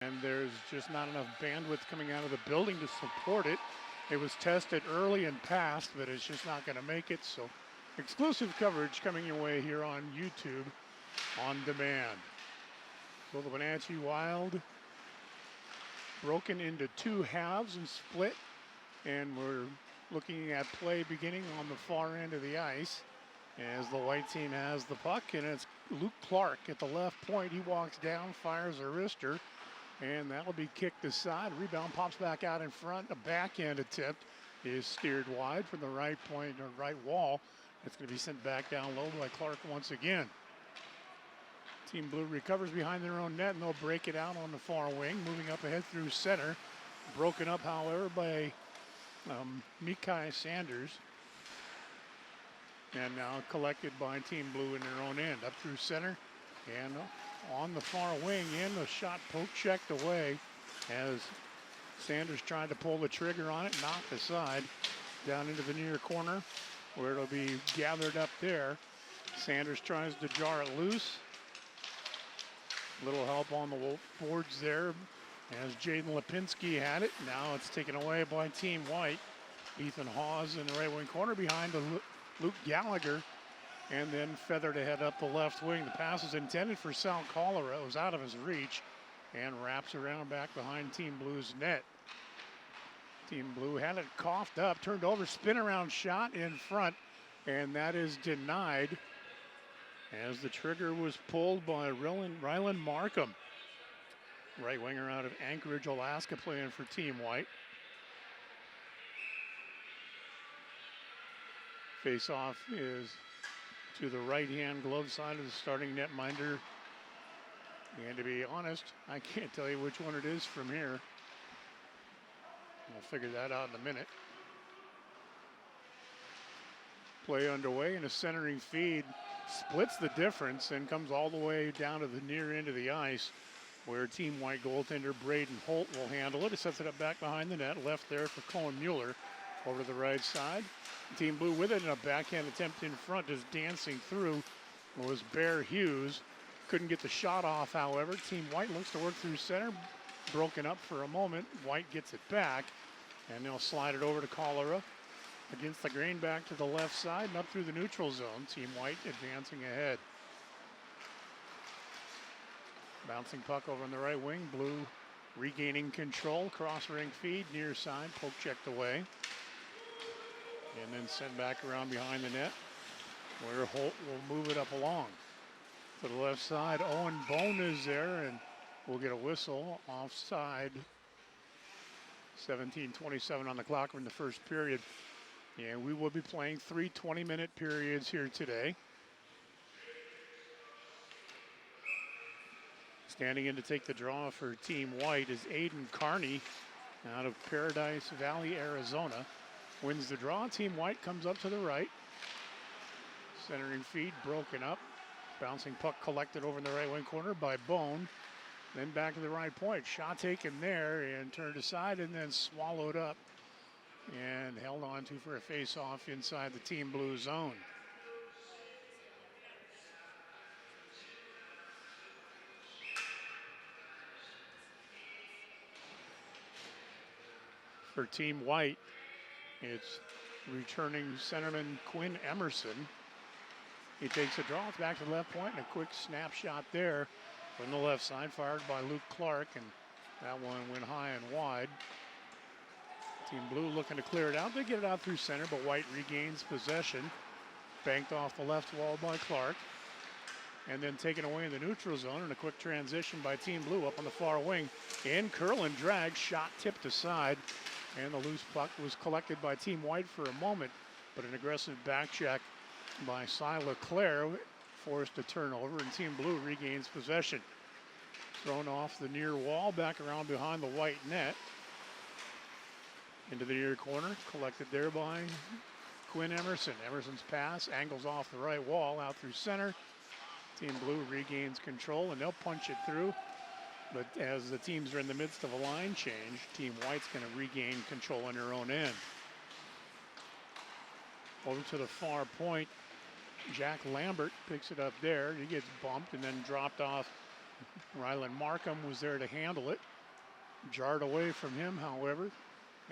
and there's just not enough bandwidth coming out of the building to support it. It was tested early and passed, but it's just not going to make it. So exclusive coverage coming your way here on YouTube on demand. So the Wenatchee Wild broken into two halves and split, and we're looking at play beginning on the far end of the ice as the white team has the puck, and it's Luke Clark at the left point. He walks down, fires a wrister, and that'll be kicked aside. Rebound pops back out in front. A backhand attempt is steered wide from the right point or right wall. It's going to be sent back down low by Clark once again. Team Blue recovers behind their own net, and they'll break it out on the far wing, moving up ahead through center. Broken up, however, by Mikai Sanders. And now collected by Team Blue in their own end. Up through center and on the far wing in. The shot poke checked away as Sanders tried to pull the trigger on it, knocked aside down into the near corner where it'll be gathered up there. Sanders tries to jar it loose. Little help on the boards there as Jaden Lipinski had it. Now it's taken away by Team White. Ethan Hawes in the right wing corner behind the Luke Gallagher, and then feathered ahead up the left wing. The pass is intended for Sal Cholera. It was out of his reach and wraps around back behind Team Blue's net. Team Blue had it coughed up, turned over, spin around shot in front, and that is denied as the trigger was pulled by Rylan Markham. Right winger out of Anchorage, Alaska, playing for Team White. Face-off is to the right-hand glove side of the starting netminder. And to be honest, I can't tell you which one it is from here. We'll figure that out in a minute. Play underway, and a centering feed splits the difference and comes all the way down to the near end of the ice, where Team White goaltender Braden Holt will handle it. It sets it up back behind the net, left there for Colin Mueller over to the right side. Team Blue with it, and a backhand attempt in front, just dancing through was Bear Hughes. Couldn't get the shot off, however. Team White looks to work through center, broken up for a moment. White gets it back, and they'll slide it over to Cholera against the grain, back to the left side and up through the neutral zone. Team White advancing ahead. Bouncing puck over on the right wing. Blue regaining control. Cross ring feed, near side, poke checked away. And then sent back around behind the net, where Holt will move it up along. To the left side, Owen Bone is there, and we'll get a whistle offside. 17:27 on the clock in the first period. And we will be playing 3 20-minute periods here today. Standing in to take the draw for Team White is Aiden Carney out of Paradise Valley, Arizona. Wins the draw. Team White comes up to the right. Centering feed broken up. Bouncing puck collected over in the right wing corner by Bone. Then back to the right point. Shot taken there and turned aside and then swallowed up and held on to for a face-off inside the Team Blue zone. For Team White, it's returning centerman Quinn Emerson. He takes a draw back to the left point, and a quick snapshot there from the left side, fired by Luke Clark, and that one went high and wide. Team Blue looking to clear it out. They get it out through center, but White regains possession. Banked off the left wall by Clark, and then taken away in the neutral zone, and a quick transition by Team Blue up on the far wing. In curl and drag, shot tipped aside, and the loose puck was collected by Team White for a moment, but an aggressive back check by Cy LeClaire forced a turnover, and Team Blue regains possession. Thrown off the near wall, back around behind the White net. Into the near corner, collected there by Quinn Emerson. Emerson's pass angles off the right wall, out through center. Team Blue regains control, and they'll punch it through. But as the teams are in the midst of a line change, Team White's going to regain control on their own end. Over to the far point, Jack Lambert picks it up there. He gets bumped and then dropped off Rylan Markham was there to handle it. Jarred away from him, however,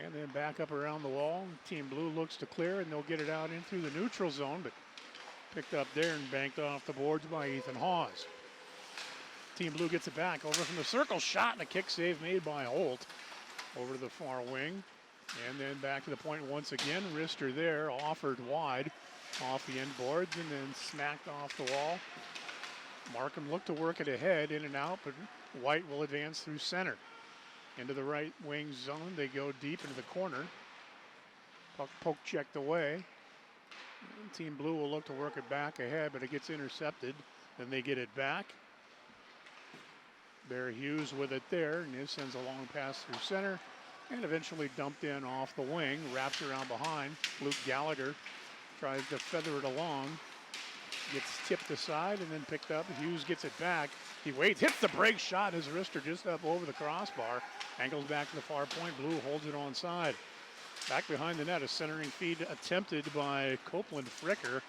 and then back up around the wall. Team Blue looks to clear, and they'll get it out in through the neutral zone, but picked up there and banked off the boards by Ethan Hawes. Team Blue gets it back over from the circle, shot and a kick save made by Holt over to the far wing. And then back to the point once again. Wrister there, offered wide off the end boards and then smacked off the wall. Markham looked to work it ahead, in and out, but White will advance through center. Into the right wing zone, they go deep into the corner. Puck poke checked away. And Team Blue will look to work it back ahead, but it gets intercepted. Then they get it back. Bear Hughes with it there, and it sends a long pass through center, and eventually dumped in off the wing, wraps around behind. Luke Gallagher tries to feather it along, gets tipped aside and then picked up. Hughes gets it back. He waits, hits the break shot. His wrister just up over the crossbar. Angles back to the far point. Blue holds it onside. Back behind the net, a centering feed attempted by Copeland Fricker.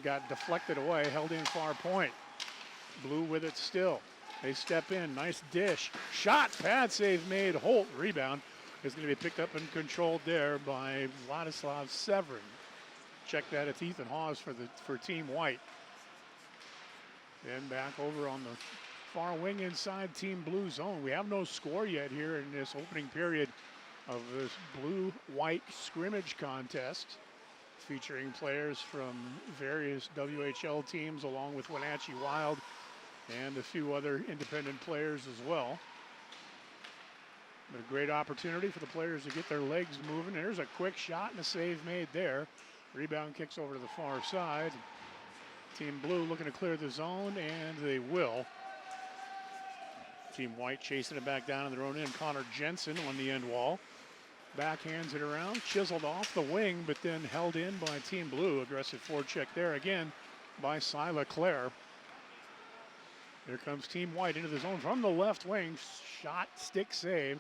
Got deflected away, held in far point. Blue with it still. They step in, nice dish. Shot, pad save made. Holt, rebound, is going to be picked up and controlled there by Vladislav Severin. Check that, it's Ethan Hawes for Team White. Then back over on the far wing inside Team Blue zone. We have no score yet here in this opening period of this Blue-White scrimmage contest, featuring players from various WHL teams along with Wenatchee Wild and a few other independent players as well. But a great opportunity for the players to get their legs moving. There's a quick shot and a save made there. Rebound kicks over to the far side. Team Blue looking to clear the zone, and they will. Team White chasing it back down in their own end. Connor Jensen on the end wall. Backhands it around, chiseled off the wing, but then held in by Team Blue. Aggressive forecheck there again by Cy LeClaire. Here comes Team White into the zone from the left wing. Shot, stick save,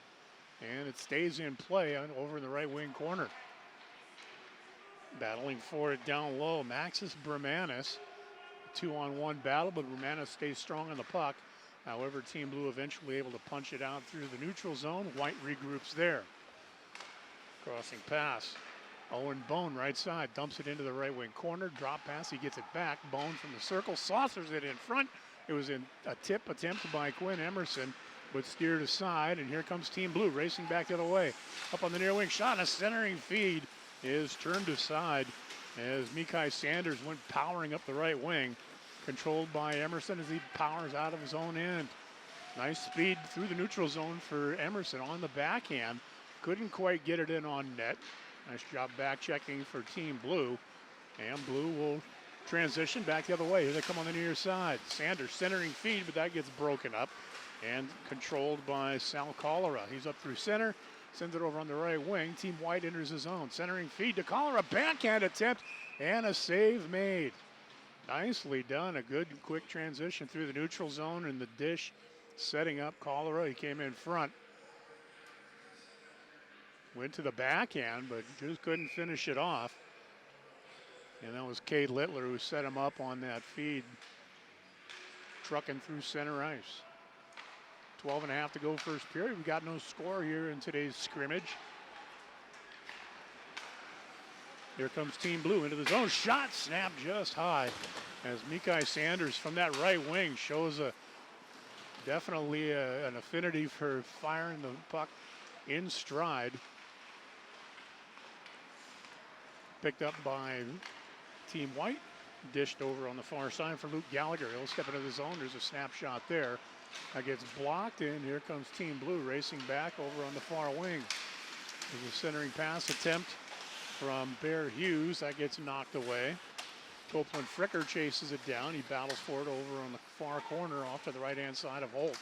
and it stays in play over in the right wing corner. Battling for it down low, Maxis Bermanis. 2-on-1 battle, but Bermanis stays strong on the puck. However, Team Blue eventually able to punch it out through the neutral zone. White regroups there. Crossing pass. Owen Bone, right side, dumps it into the right wing corner. Drop pass, he gets it back. Bone from the circle, saucers it in front. It was in a tip attempt by Quinn Emerson, but steered aside. And here comes Team Blue racing back the other way. Up on the near wing, shot and a centering feed is turned aside as Mikai Sanders went powering up the right wing. Controlled by Emerson as he powers out of his own end. Nice speed through the neutral zone for Emerson on the backhand. Couldn't quite get it in on net. Nice job back checking for Team Blue. And Blue will transition back the other way. Here they come on the near side. Sanders centering feed, but that gets broken up and controlled by Sal Cholera. He's up through center, sends it over on the right wing. Team White enters his zone. Centering feed to Cholera. Backhand attempt and a save made. Nicely done. A good quick transition through the neutral zone and the dish setting up Cholera. He came in front. Went to the backhand, but just couldn't finish it off. And that was Cade Littler who set him up on that feed. Trucking through center ice. 12.5 to go first period. We got no score here in today's scrimmage. Here comes Team Blue into the zone. Shot snapped just high as Mikai Sanders from that right wing shows definitely an affinity for firing the puck in stride. Picked up by Team White. Dished over on the far side for Luke Gallagher. He'll step into the zone. There's a snapshot there. That gets blocked, and here comes Team Blue racing back over on the far wing. There's a centering pass attempt from Bear Hughes. That gets knocked away. Copeland Fricker chases it down. He battles for it over on the far corner off to the right-hand side of Holt.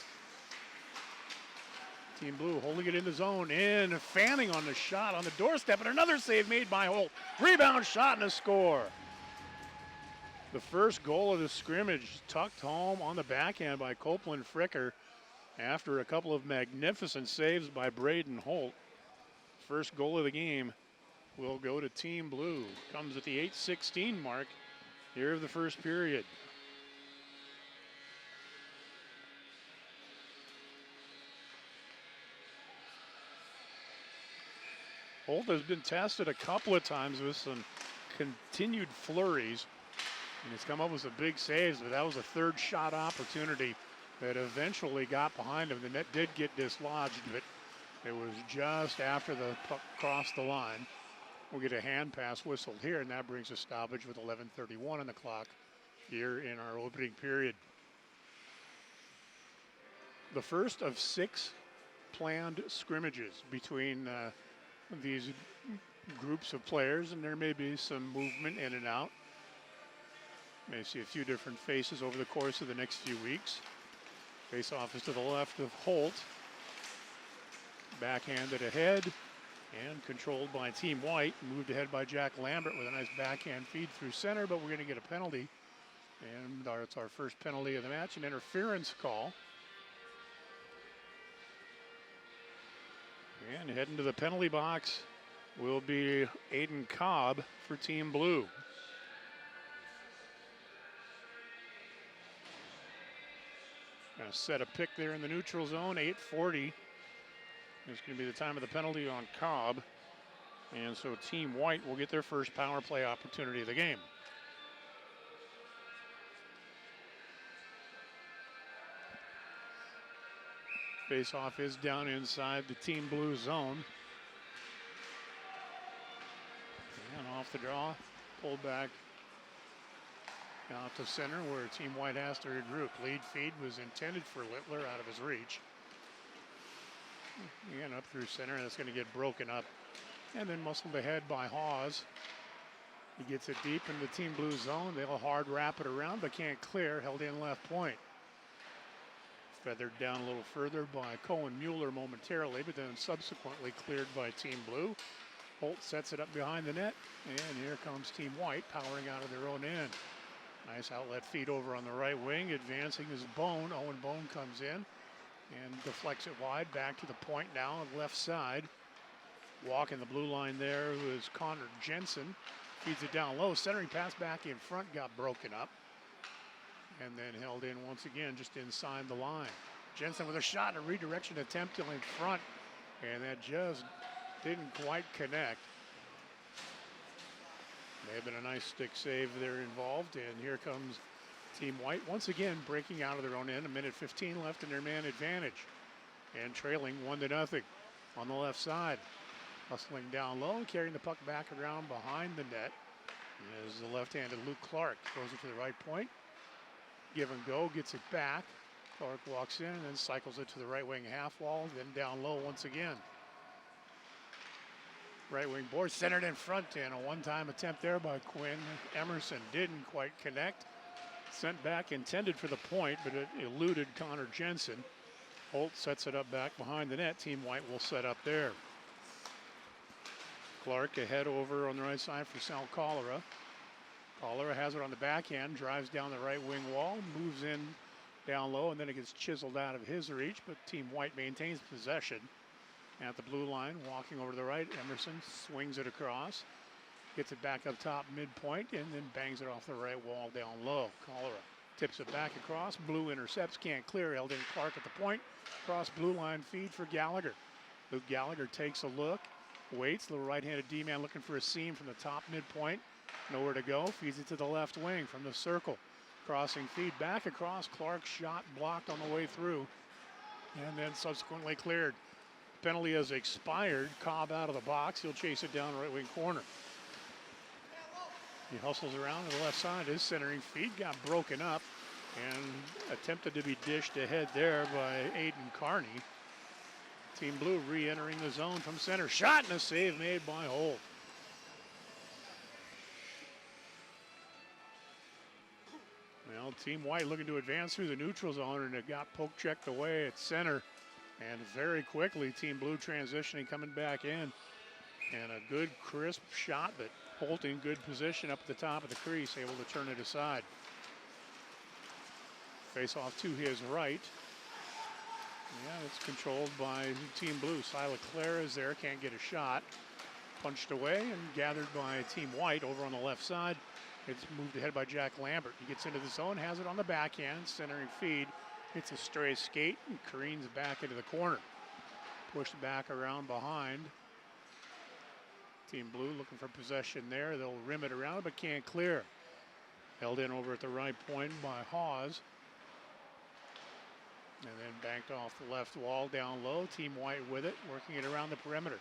Team Blue holding it in the zone, in, fanning on the shot on the doorstep, and another save made by Holt. Rebound shot and a score. The first goal of the scrimmage tucked home on the backhand by Copeland Fricker after a couple of magnificent saves by Braden Holt. First goal of the game will go to Team Blue. Comes at the 8:16 mark here of the first period. Holt has been tested a couple of times with some continued flurries. And he's come up with some big saves, but that was a third shot opportunity that eventually got behind him. The net did get dislodged, but it was just after the puck crossed the line. We'll get a hand pass whistled here, and that brings a stoppage with 11:31 on the clock here in our opening period. The first of 6 planned scrimmages between these groups of players, and there may be some movement in and out. May see a few different faces over the course of the next few weeks. Face-off is to the left of Holt. Backhanded ahead and controlled by Team White. Moved ahead by Jack Lambert with a nice backhand feed through center, but we're going to get a penalty. And it's our first penalty of the match, an interference call. And heading to the penalty box will be Aiden Cobb for Team Blue. Gonna set a pick there in the neutral zone, 8:40. It's gonna be the time of the penalty on Cobb. And so Team White will get their first power play opportunity of the game. Face-off is down inside the Team Blue zone. And off the draw, pulled back out to center where Team White has to regroup. Lead feed was intended for Littler, out of his reach. Again, up through center, and it's going to get broken up. And then muscled ahead by Hawes. He gets it deep in the Team Blue zone. They'll hard wrap it around, but can't clear. Held in left point. Feathered down a little further by Cohen Mueller momentarily, but then subsequently cleared by Team Blue. Holt sets it up behind the net, and here comes Team White powering out of their own end. Nice outlet feed over on the right wing. Advancing is Bone. Owen Bone comes in and deflects it wide. Back to the point now on the left side. Walking the blue line there is Connor Jensen. Feeds it down low. Centering pass back in front got broken up. And then held in once again just inside the line. Jensen with a shot, a redirection attempt in front. And that just didn't quite connect. May have been a nice stick save there involved, and here comes Team White once again breaking out of their own end. 1:15 left in their man advantage, and trailing 1-0 on the left side. Hustling down low, carrying the puck back around behind the net is the left-handed Luke Clark. Throws it to the right point. Give and go, gets it back. Clark walks in and then cycles it to the right wing half wall, then down low once again. Right wing board centered in front, and a one-time attempt there by Quinn Emerson didn't quite connect. Sent back, intended for the point, but it eluded Connor Jensen. Holt sets it up back behind the net. Team White will set up there. Clark ahead over on the right side for Sal Cholera. Cholera has it on the backhand, drives down the right wing wall, moves in down low, and then it gets chiseled out of his reach, but Team White maintains possession. At the blue line, walking over to the right, Emerson swings it across, gets it back up top midpoint, and then bangs it off the right wall down low. Cholera tips it back across. Blue intercepts, can't clear. Held in Clark at the point. Cross blue line feed for Gallagher. Luke Gallagher takes a look, waits. Little right-handed D-man looking for a seam from the top midpoint. Nowhere to go. Feeds it to the left wing from the circle. Crossing feed back across. Clark's shot blocked on the way through, and then subsequently cleared. Penalty has expired. Cobb out of the box. He'll chase it down right wing corner. He hustles around to the left side. His centering feed got broken up and attempted to be dished ahead there by Aiden Carney. Team Blue re-entering the zone from center. Shot and a save made by Holt. Well, Team White looking to advance through the neutral zone, and it got poke checked away at center. And very quickly, Team Blue transitioning, coming back in. And a good, crisp shot, but Holt in good position up at the top of the crease, able to turn it aside. Face off to his right. Yeah, it's controlled by Team Blue. Cy Leclerc is there, can't get a shot. Punched away and gathered by Team White over on the left side. It's moved ahead by Jack Lambert. He gets into the zone, has it on the backhand, centering feed. Hits a stray skate and careens back into the corner. Pushed back around behind Team Blue looking for possession there. They'll rim it around, but can't clear. Held in over at the right point by Hawes. And then banked off the left wall down low. Team White with it, working it around the perimeter.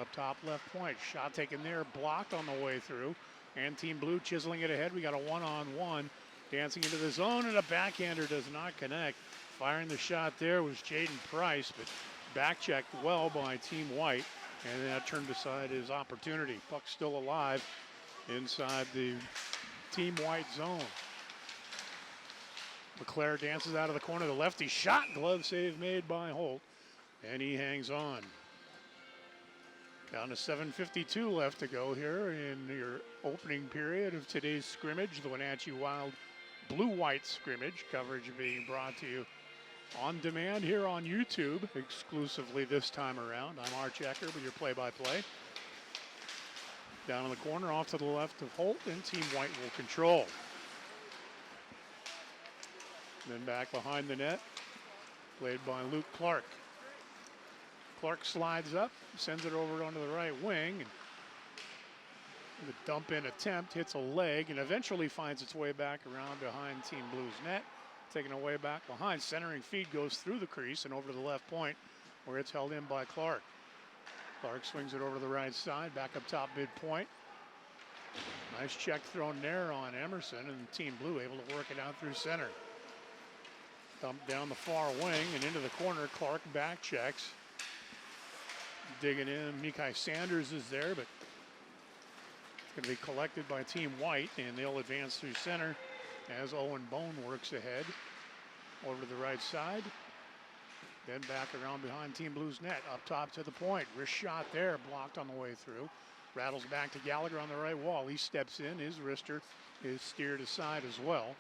Up top left point. Shot taken there, blocked on the way through. And Team Blue chiseling it ahead. We got a one-on-one. Dancing into the zone, and a backhander does not connect. Firing the shot there was Jaden Price, but back checked well by Team White. And that turned aside his opportunity. Puck still alive inside the Team White zone. LeClaire dances out of the corner. The lefty shot, glove save made by Holt, and he hangs on. Down to 7:52 left to go here in your opening period of today's scrimmage, the Wenatchee Wild Blue-White scrimmage. Coverage being brought to you on demand here on YouTube, exclusively this time around. I'm Arch Ecker with your play-by-play. Down in the corner, off to the left of Holt, and Team White will control. Then back behind the net, played by Luke Clark. Clark slides up, sends it over onto the right wing. And the dump in attempt hits a leg and eventually finds its way back around behind Team Blue's net. Taken away back behind. Centering feed goes through the crease and over to the left point where it's held in by Clark. Clark swings it over to the right side, back up top midpoint. Nice check thrown there on Emerson, and Team Blue able to work it out through center. Dump down the far wing and into the corner. Clark back checks. Digging in, Mikai Sanders is there, but it's going to be collected by Team White, and they'll advance through center as Owen Bone works ahead. Over to the right side. Then back around behind Team Blue's net, up top to the point. Wrist shot there, blocked on the way through. Rattles back to Gallagher on the right wall. He steps in, his wrister is steered aside as well.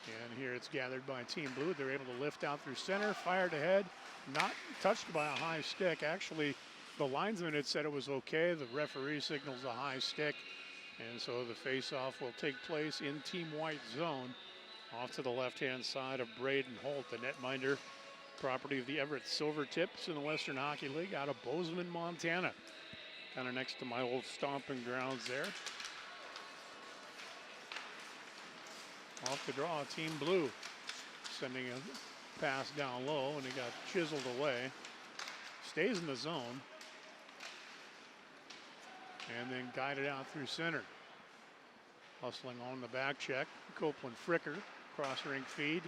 And here it's gathered by Team Blue. They're able to lift out through center, fired ahead, not touched by a high stick. Actually, the linesman had said it was okay. The referee signals a high stick. And so the face-off will take place in Team White zone. Off to the left-hand side of Braden Holt, the netminder, property of the Everett Silvertips in the Western Hockey League out of Bozeman, Montana. Kind of next to my old stomping grounds there. Off the draw, Team Blue sending a pass down low, and it got chiseled away. Stays in the zone. And then guided out through center. Hustling on the back check. Copeland Fricker, cross rink feed.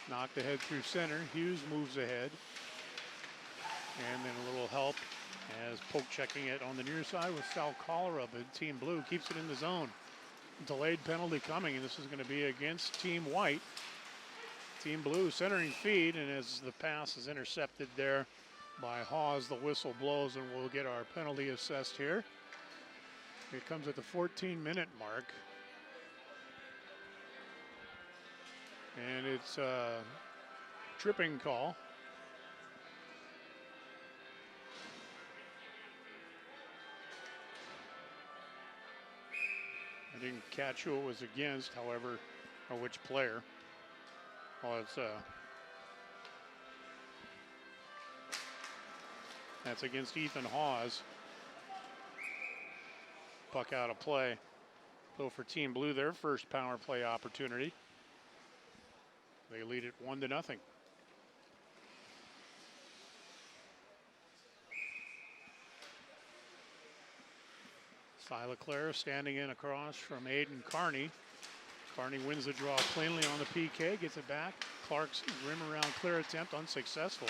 Knocked ahead through center. Hughes moves ahead. And then a little help as poke checking it on the near side with Sal Colera, but Team Blue keeps it in the zone. Delayed penalty coming, and this is going to be against Team White. Team Blue centering feed, and as the pass is intercepted there by Hawes, the whistle blows, and we'll get our penalty assessed here. It comes at the 14-minute mark. And it's a tripping call. I didn't catch who it was against, however, or which player. Oh, that's against Ethan Hawes. Puck out of play. So for Team Blue, their first power play opportunity. They lead it 1-0. Cy LeClaire standing in across from Aiden Carney. Carney wins the draw cleanly on the PK, gets it back. Clark's rim around clear attempt unsuccessful.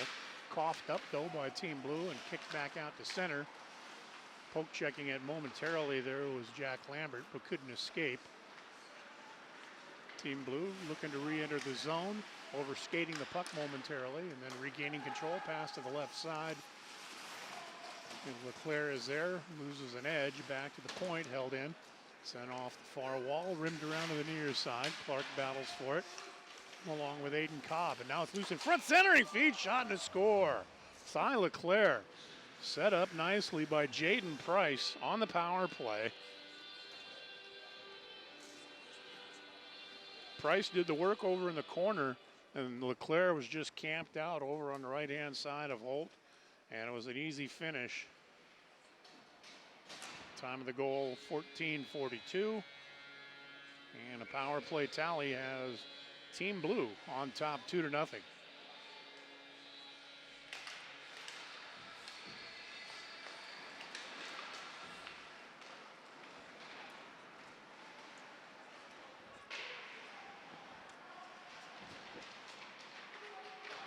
Coughed up though by Team Blue and kicked back out to center. Poke checking it momentarily there was Jack Lambert, but couldn't escape. Team Blue looking to re-enter the zone, overskating the puck momentarily and then regaining control, pass to the left side. And LeClaire is there, loses an edge, back to the point, held in. Sent off the far wall, rimmed around to the near side. Clark battles for it, along with Aiden Cobb. And now it's loose in front, centering feed, shot and a score. Cy LeClaire set up nicely by Jaden Price on the power play. Price did the work over in the corner, and LeClaire was just camped out over on the right-hand side of Holt. And it was an easy finish. Time of the goal, 14:42. And a power play tally has Team Blue on top 2-0.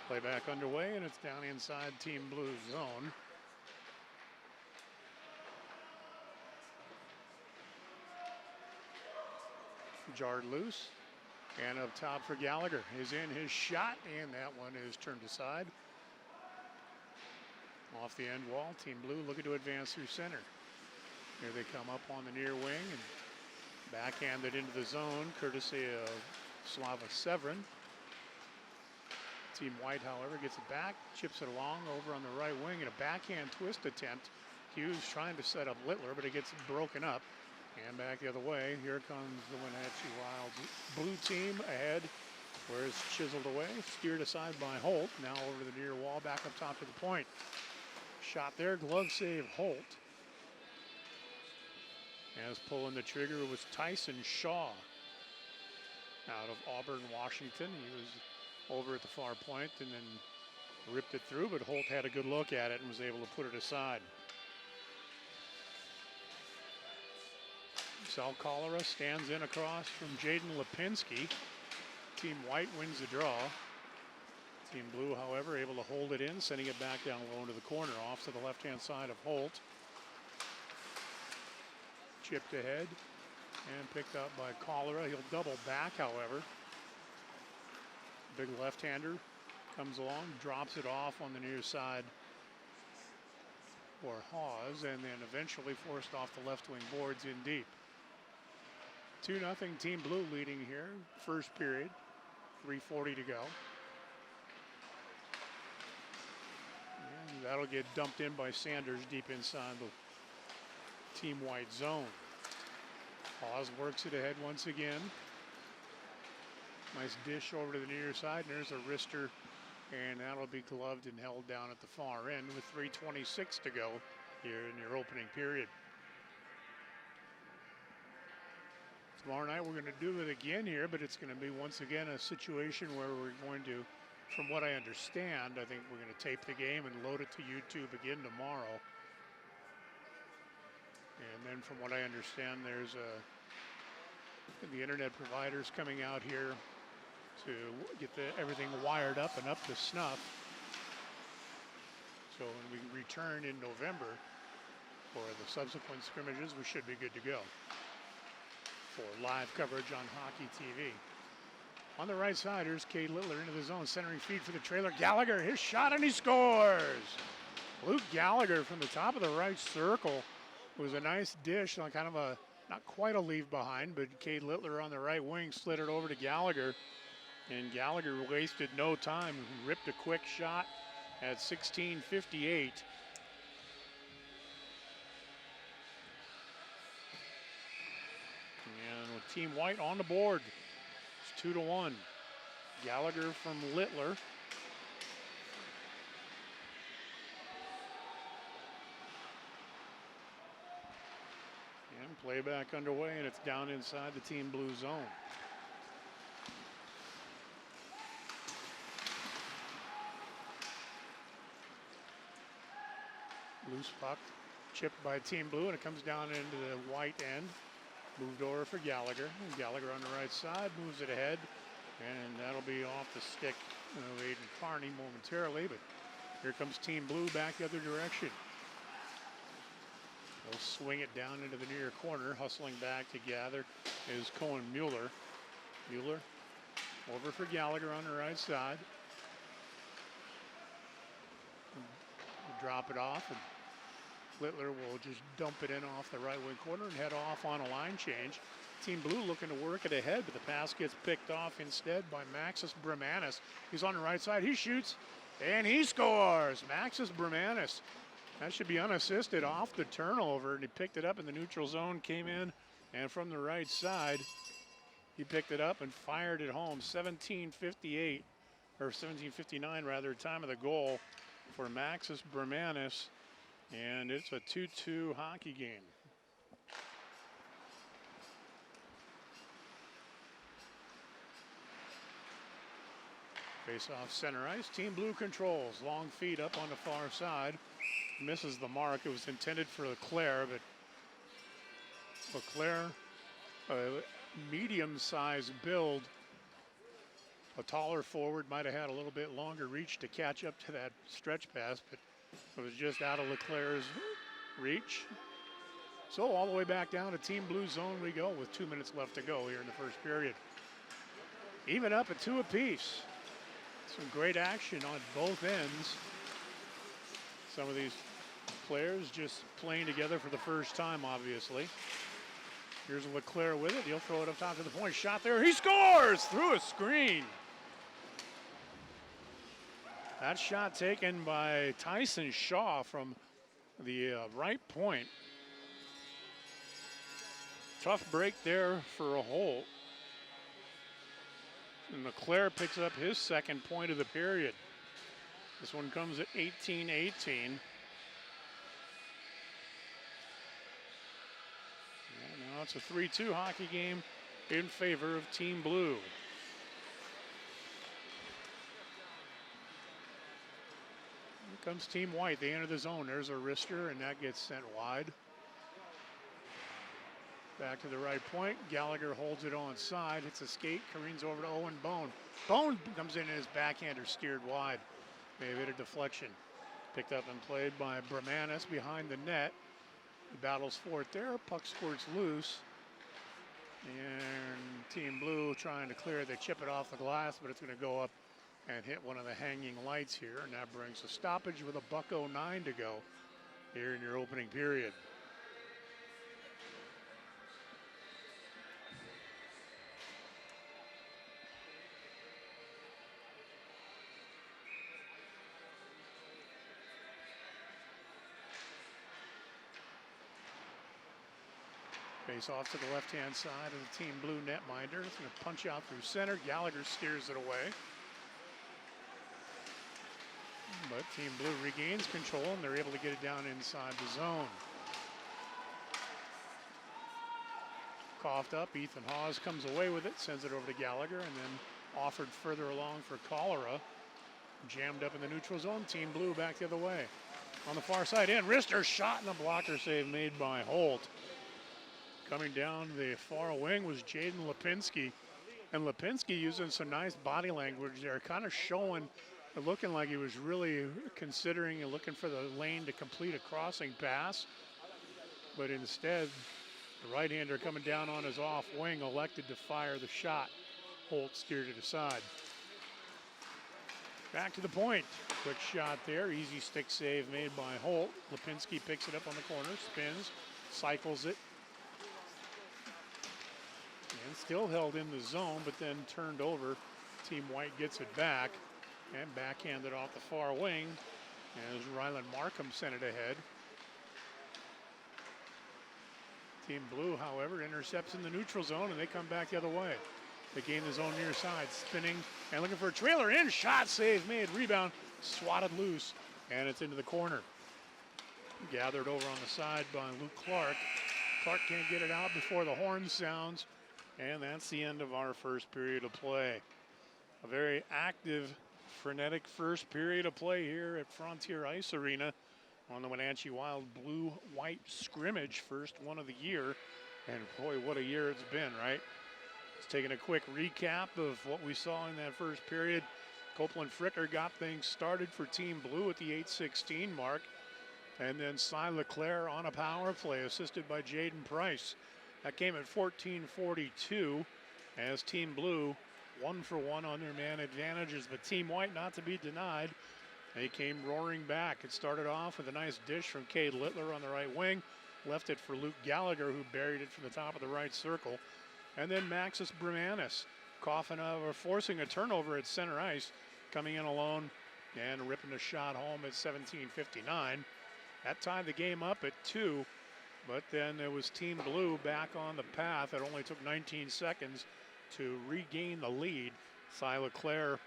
Play back underway, and it's down inside Team Blue's zone. Jarred loose, and up top for Gallagher is in his shot, and that one is turned aside. Off the end wall, Team Blue looking to advance through center. Here they come up on the near wing and backhanded into the zone, courtesy of Slava Severin. Team White, however, gets it back, chips it along over on the right wing in a backhand twist attempt. Hughes trying to set up Littler, but it gets broken up. And back the other way, here comes the Wenatchee Wild blue team ahead, where it's chiseled away, steered aside by Holt. Now over to the near wall, back up top to the point. Shot there, glove save Holt. As pulling the trigger was Tyson Shaw out of Auburn, Washington. He was over at the far point and then ripped it through, but Holt had a good look at it and was able to put it aside. Sal Cholera stands in across from Jaden Lipinski. Team White wins the draw. Team Blue, however, able to hold it in, sending it back down low into the corner, off to the left-hand side of Holt. Chipped ahead and picked up by Cholera. He'll double back, however. Big left-hander comes along, drops it off on the near side for Hawes, and then eventually forced off the left wing boards in deep. 2-0 Team Blue leading here, first period, 3:40 to go. And that'll get dumped in by Sanders deep inside the Team White zone. Hawes works it ahead once again. Nice dish over to the near side, and there's a wrister, and that'll be gloved and held down at the far end with 3:26 to go here in your opening period. Tomorrow night we're going to do it again here, but it's going to be once again a situation where we're going to, from what I understand, I think we're going to tape the game and load it to YouTube again tomorrow. And then from what I understand, there's the internet providers coming out here to get everything wired up and up to snuff. So when we return in November for the subsequent scrimmages, we should be good to go for live coverage on Hockey TV. On the right side, here's Cade Littler into the zone, centering feed for the trailer. Gallagher, his shot, and he scores! Luke Gallagher from the top of the right circle. It was a nice dish on kind of a, not quite a leave behind, but Cade Littler on the right wing slid it over to Gallagher. And Gallagher wasted no time, ripped a quick shot at 16:58. And with Team White on the board, it's 2-1. Gallagher from Littler. And playback underway, and it's down inside the Team Blue zone. Loose puck, chipped by Team Blue, and it comes down into the White end. Moved over for Gallagher. And Gallagher on the right side, moves it ahead, and that'll be off the stick of Aiden Carney momentarily, but here comes Team Blue back the other direction. They'll swing it down into the near corner. Hustling back to gather is Cohen Mueller. Mueller over for Gallagher on the right side. Drop it off, and Littler will just dump it in off the right wing corner and head off on a line change. Team Blue looking to work it ahead, but the pass gets picked off instead by Maxis Bremanis. He's on the right side. He shoots, and he scores. Maxis Bremanis. That should be unassisted off the turnover, and he picked it up in the neutral zone, came in, and from the right side, he picked it up and fired it home. 17:58, or 17:59 rather, time of the goal for Maxis Bremanis, and it's a 2-2 hockey game. Face off center ice. Team Blue controls. Long feed up on the far side. Misses the mark. It was intended for Leclerc, but Leclerc, a medium-sized build, a taller forward, might have had a little bit longer reach to catch up to that stretch pass, but it was just out of Leclerc's reach. So all the way back down to Team Blue zone we go with 2 minutes left to go here in the first period. Even up at 2 apiece. Some great action on both ends. Some of these players just playing together for the first time, obviously. Here's Leclerc with it. He'll throw it up top to the point. Shot there. He scores through a screen. That shot taken by Tyson Shaw from the right point. Tough break there for a Holt. And Leclerc picks up his second point of the period. This one comes at 18-18. Now it's a 3-2 hockey game in favor of Team Blue. Here comes Team White. They enter the zone. There's a wrister, and that gets sent wide. Back to the right point. Gallagher holds it on side. It's a skate. Careens over to Owen Bone. Bone comes in and his backhander steered wide. May have hit a deflection. Picked up and played by Bremanis behind the net. He battles for it there. Puck squirts loose. And Team Blue trying to clear it. They chip it off the glass, but it's going to go up and hit one of the hanging lights here. And that brings a stoppage with a $1:09 to go here in your opening period. Face off to the left-hand side of the Team Blue netminder. It's going to punch out through center. Gallagher steers it away. But Team Blue regains control, and they're able to get it down inside the zone. Coughed up. Ethan Hawes comes away with it, sends it over to Gallagher, and then offered further along for Cholera. Jammed up in the neutral zone. Team Blue back the other way. On the far side in. Wrister shot and a blocker save made by Holt. Coming down the far wing was Jaden Lipinski. And Lipinski using some nice body language there, kind of showing, looking like he was really considering and looking for the lane to complete a crossing pass. But instead, the right-hander coming down on his off wing elected to fire the shot. Holt steered it aside. Back to the point. Quick shot there. Easy stick save made by Holt. Lipinski picks it up on the corner, spins, cycles it. And still held in the zone, but then turned over. Team White gets it back and backhanded off the far wing as Ryland Markham sent it ahead. Team Blue, however, intercepts in the neutral zone, and they come back the other way. They gain the zone near side, spinning and looking for a trailer in. Shot save made, rebound swatted loose, and it's into the corner. Gathered over on the side by Luke Clark. Clark can't get it out before the horn sounds. And that's the end of our first period of play. A very active, frenetic first period of play here at Frontier Ice Arena on the Wenatchee Wild Blue-White Scrimmage, first one of the year. And boy, what a year it's been, right? Just taking a quick recap of what we saw in that first period. Copeland Fricker got things started for Team Blue at the 8:16 mark. And then Cy Leclerc on a power play, assisted by Jaden Price. That came at 14:42 as Team Blue 1-for-1 on their man advantages, but Team White not to be denied. They came roaring back. It started off with a nice dish from Cade Littler on the right wing, left it for Luke Gallagher, who buried it from the top of the right circle. And then Maxis Bremanis forcing a turnover at center ice, coming in alone and ripping a shot home at 17:59. That tied the game up at 2. But then there was Team Blue back on the path. It only took 19 seconds to regain the lead. Cy Leclerc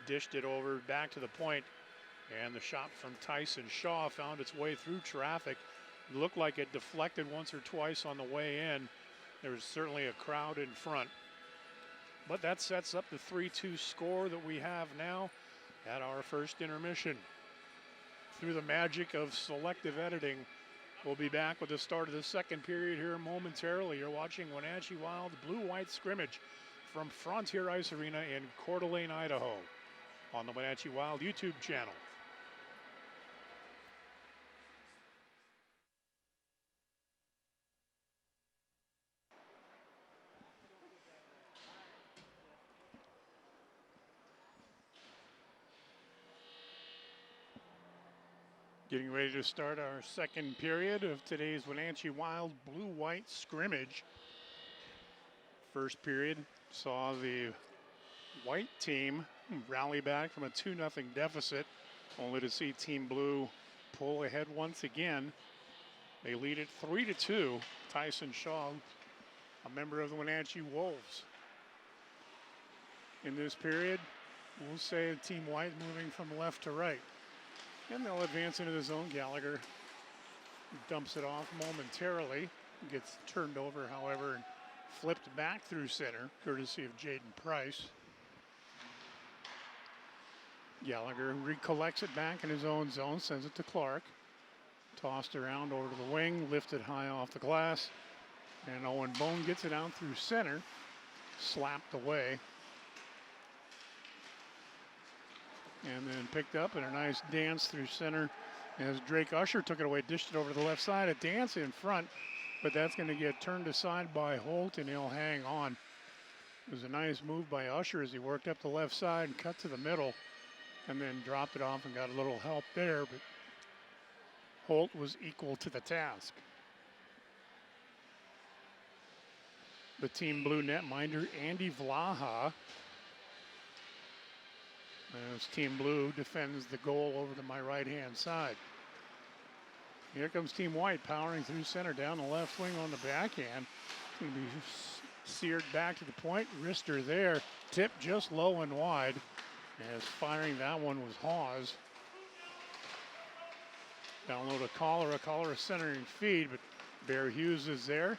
dished it over back to the point, and the shot from Tyson Shaw found its way through traffic. It looked like it deflected once or twice on the way in. There was certainly a crowd in front. But that sets up the 3-2 score that we have now at our first intermission. Through the magic of selective editing, we'll be back with the start of the second period here momentarily. You're watching Wenatchee Wild Blue-White Scrimmage from Frontier Ice Arena in Coeur d'Alene, Idaho, on the Wenatchee Wild YouTube channel. Getting ready to start our second period of today's Wenatchee Wild Blue-White Scrimmage. First period saw the white team rally back from a 2-0 deficit, only to see Team Blue pull ahead once again. They lead it 3-2. Tyson Shaw, a member of the Wenatchee Wolves. In this period, we'll say Team White moving from left to right. And they'll advance into the zone. Gallagher dumps it off momentarily. Gets turned over, however, and flipped back through center, courtesy of Jaden Price. Gallagher recollects it back in his own zone, sends it to Clark. Tossed around over to the wing, lifted high off the glass. And Owen Bone gets it out through center, slapped away. And then picked up in a nice dance through center as Drake Usher took it away, dished it over to the left side. A dance in front, but that's going to get turned aside by Holt, and he'll hang on. It was a nice move by Usher as he worked up the left side and cut to the middle, and then dropped it off and got a little help there, but Holt was equal to the task. The Team Blue netminder, Andy Vlaha, as Team Blue defends the goal over to my right-hand side. Here comes Team White powering through center down the left wing on the backhand. Going to be seared back to the point. Wrister there, tipped just low and wide. As firing that one was Hawes. Down low to Cholera centering feed, but Bear Hughes is there.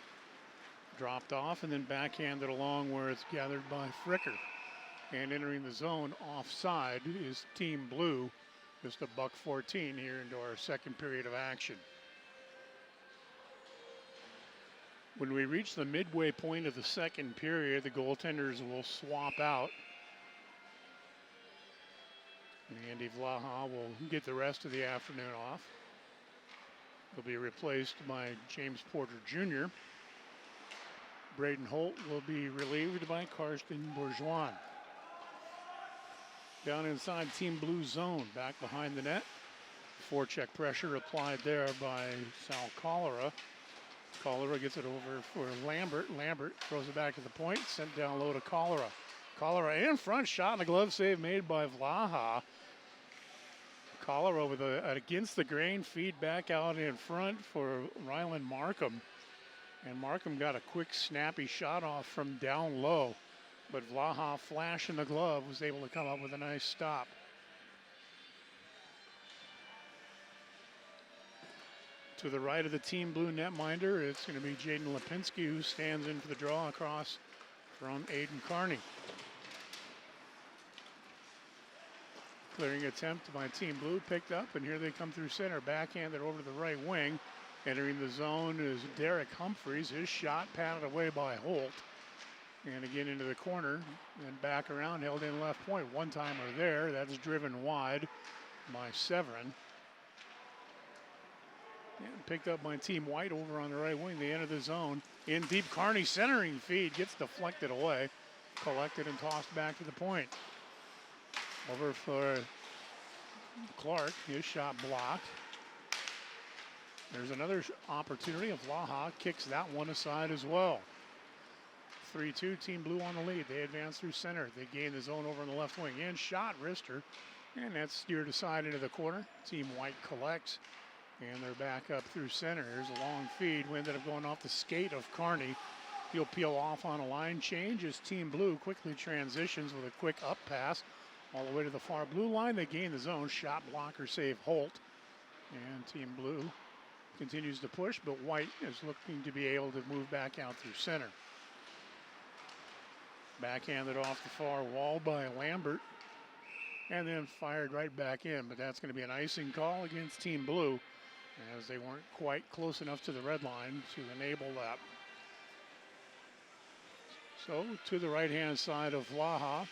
Dropped off and then backhanded along where it's gathered by Fricker. And entering the zone offside is Team Blue. Just a $1:14 here into our second period of action. When we reach the midway point of the second period, the goaltenders will swap out. And Andy Vlaha will get the rest of the afternoon off. He'll be replaced by James Porter Jr. Braden Holt will be relieved by Karsten Bourgeois. Down inside Team Blue zone, back behind the net. Forecheck pressure applied there by Sal Cholera. Cholera gets it over for Lambert. Lambert throws it back to the point, sent down low to Cholera. Cholera in front, shot and a glove save made by Vlaha. Cholera with an against the grain feed back out in front for Ryland Markham. And Markham got a quick snappy shot off from down low. But Vlaha, flash in the glove, was able to come up with a nice stop. To the right of the Team Blue netminder, it's going to be Jaden Lipinski, who stands in for the draw across from Aiden Carney. Clearing attempt by Team Blue, picked up, and here they come through center, backhanded over to the right wing. Entering the zone is Derek Humphreys. His shot patted away by Holt. And again into the corner, and back around, held in left point. One-timer there, that's driven wide by Severin. And picked up by Team White over on the right wing. They enter the zone. In deep, Carney centering feed, gets deflected away. Collected and tossed back to the point. Over for Clark, his shot blocked. There's another opportunity. Vlaha kicks that one aside as well. 3-2, Team Blue on the lead. They advance through center. They gain the zone over on the left wing. In shot, Wrister. And that's steered aside into the corner. Team White collects. And they're back up through center. Here's a long feed. We ended up going off the skate of Carney. He'll peel off on a line change as Team Blue quickly transitions with a quick up pass all the way to the far blue line. They gain the zone. Shot blocker save Holt. And Team Blue continues to push, but White is looking to be able to move back out through center. Backhanded off the far wall by Lambert. And then fired right back in. But that's going to be an icing call against Team Blue, as they weren't quite close enough to the red line to enable that. So to the right-hand side of Laha.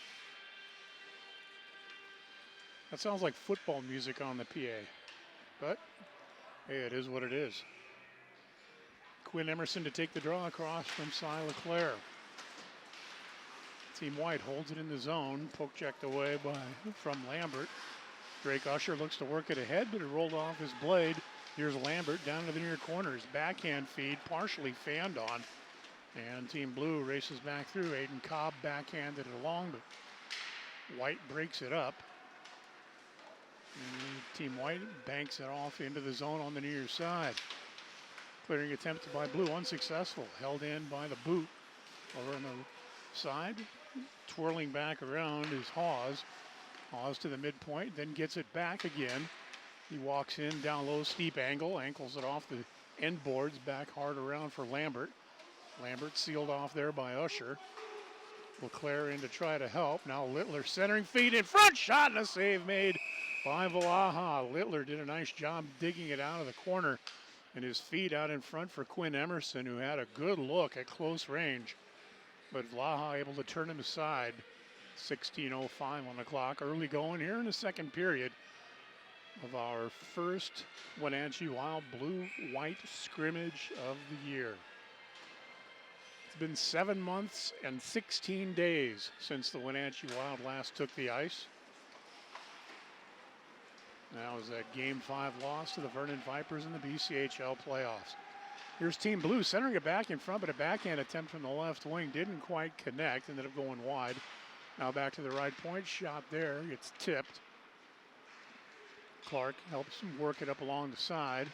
That sounds like football music on the PA. But, hey, it is what it is. Quinn Emerson to take the draw across from Cy LeClaire. Team White holds it in the zone. Poke checked away from Lambert. Drake Usher looks to work it ahead, but it rolled off his blade. Here's Lambert down to the near corners. Backhand feed, partially fanned on. And Team Blue races back through. Aiden Cobb backhanded it along, but White breaks it up. And Team White banks it off into the zone on the near side. Clearing attempt by Blue, unsuccessful. Held in by the boot. Over on the side. Twirling back around is Hawes. Hawes to the midpoint, then gets it back again. He walks in down low, steep angle, ankles it off the end boards, back hard around for Lambert. Lambert sealed off there by Usher. LeClaire in to try to help. Now Littler centering feed in front, shot and a save made by Valaha. Littler did a nice job digging it out of the corner, and his feed out in front for Quinn Emerson, who had a good look at close range. But Vlaha able to turn him aside. 16:05 on the clock. Early going here in the second period of our first Wenatchee Wild Blue-White scrimmage of the year. It's been 7 months and 16 days since the Wenatchee Wild last took the ice. That was a Game 5 loss to the Vernon Vipers in the BCHL playoffs. Here's Team Blue centering it back in front, but a backhand attempt from the left wing didn't quite connect, ended up going wide. Now back to the right point, shot there, gets tipped. Clark helps him work it up along the side.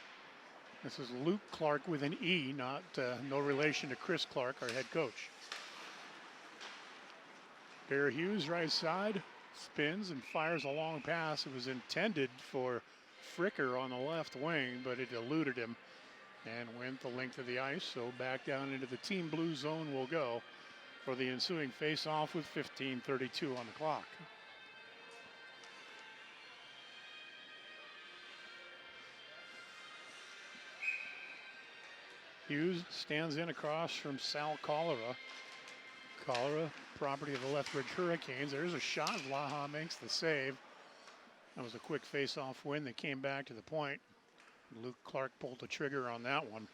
This is Luke Clark with an E, not no relation to Chris Clark, our head coach. Bear Hughes, right side, spins and fires a long pass. It was intended for Fricker on the left wing, but it eluded him and went the length of the ice. So back down into the Team Blue zone we'll go for the ensuing face-off with 15:32 on the clock. Hughes stands in across from Sal Cholera. Cholera, property of the Lethbridge Hurricanes. There's a shot. Laha makes the save. That was a quick face-off win that came back to the point. Luke Clark pulled the trigger on that one.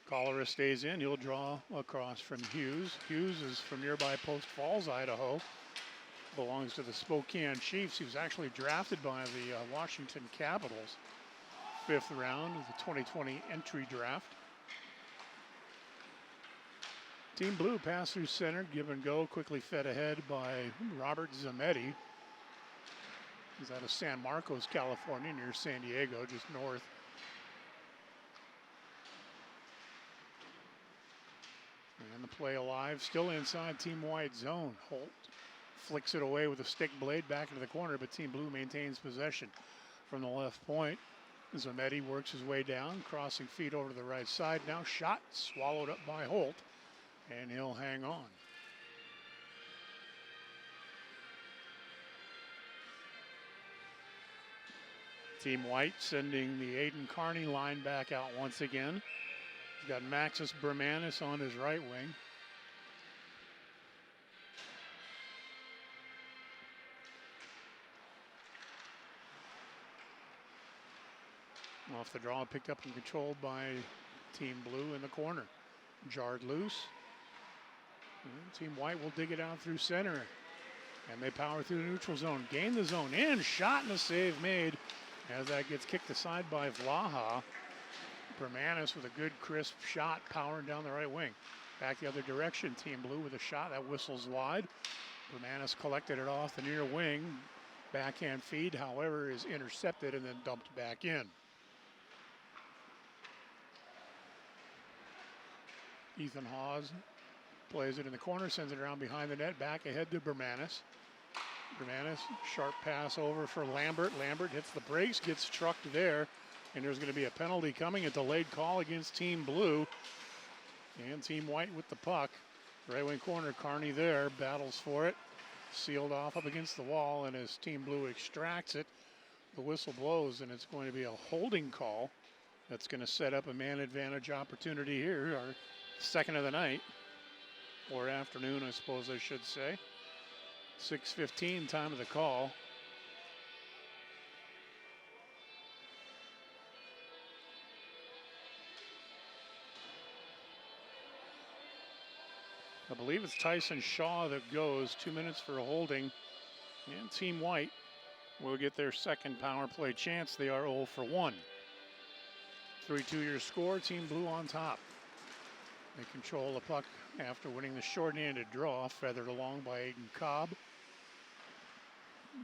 Cholera stays in. He'll draw across from Hughes. Hughes is from nearby Post Falls, Idaho. Belongs to the Spokane Chiefs. He was actually drafted by the Washington Capitals. 5th round of the 2020 entry draft. Team Blue pass through center, give and go, quickly fed ahead by Robert Zametti. He's out of San Marcos, California, near San Diego, just north. And the play alive, still inside Team White zone. Holt flicks it away with a stick blade back into the corner, but Team Blue maintains possession from the left point. Zametti works his way down, crossing feet over to the right side. Now shot, swallowed up by Holt, and he'll hang on. Team White sending the Aiden Carney line back out once again. He's got Maxis Bermanis on his right wing. Off the draw, picked up and controlled by Team Blue in the corner. Jarred loose. And Team White will dig it out through center. And they power through the neutral zone. Gain the zone in. Shot and a save made as that gets kicked aside by Vlaha. Bermanis with a good crisp shot powering down the right wing. Back the other direction. Team Blue with a shot that whistles wide. Bermanis collected it off the near wing. Backhand feed, however, is intercepted and then dumped back in. Ethan Hawes plays it in the corner, sends it around behind the net, back ahead to Bermanis. Bermanis, sharp pass over for Lambert. Lambert hits the brakes, gets trucked there, and there's going to be a penalty coming, a delayed call against Team Blue. And Team White with the puck. Right wing corner, Kearney there, battles for it. Sealed off up against the wall, and as Team Blue extracts it, the whistle blows, and it's going to be a holding call. That's going to set up a man advantage opportunity here, our second of the night, or afternoon, I suppose I should say. 6:15 time of the call. I believe it's Tyson Shaw that goes. 2 minutes for a holding. And Team White will get their second power play chance. They are 0 for 1. 3-2 your score. Team Blue on top. They control the puck after winning the short-handed draw, feathered along by Aiden Cobb.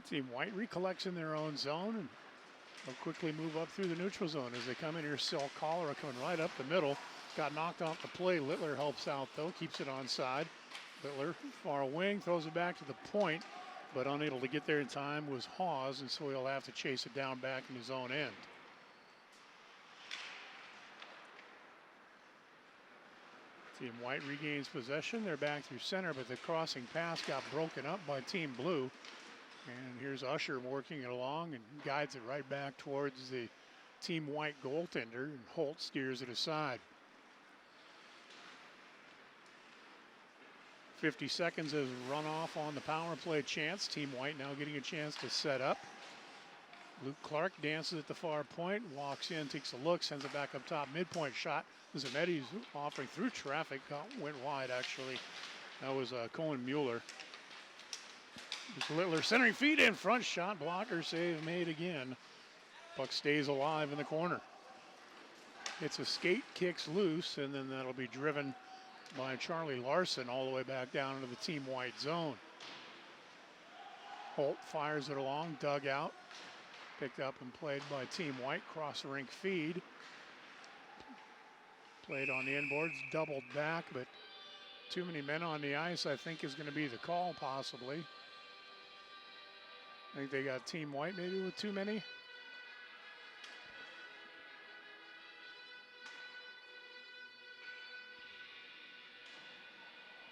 Team White recollects in their own zone, and they'll quickly move up through the neutral zone as they come in here. Sel Cholera coming right up the middle. Got knocked off the play. Littler helps out, though, keeps it onside. Littler, far wing, throws it back to the point, but unable to get there in time was Hawes, and so he'll have to chase it down back in his own end. Team White regains possession. They're back through center, but the crossing pass got broken up by Team Blue. And here's Usher working it along and guides it right back towards the Team White goaltender, and Holt steers it aside. 50 seconds has run off on the power play chance. Team White now getting a chance to set up. Luke Clark dances at the far point, walks in, takes a look, sends it back up top. Midpoint shot. Zametti's offering through traffic. Went wide, actually. That was Cohen Mueller. Littler centering feed in front. Shot blocker save made again. Puck stays alive in the corner. It's a skate, kicks loose, and then that'll be driven by Charlie Larson all the way back down into the Team White zone. Holt fires it along, dug out. Picked up and played by Team White. Cross rink feed. Played on the inboards, doubled back, but too many men on the ice, I think, is going to be the call, possibly. I think they got Team White maybe with too many.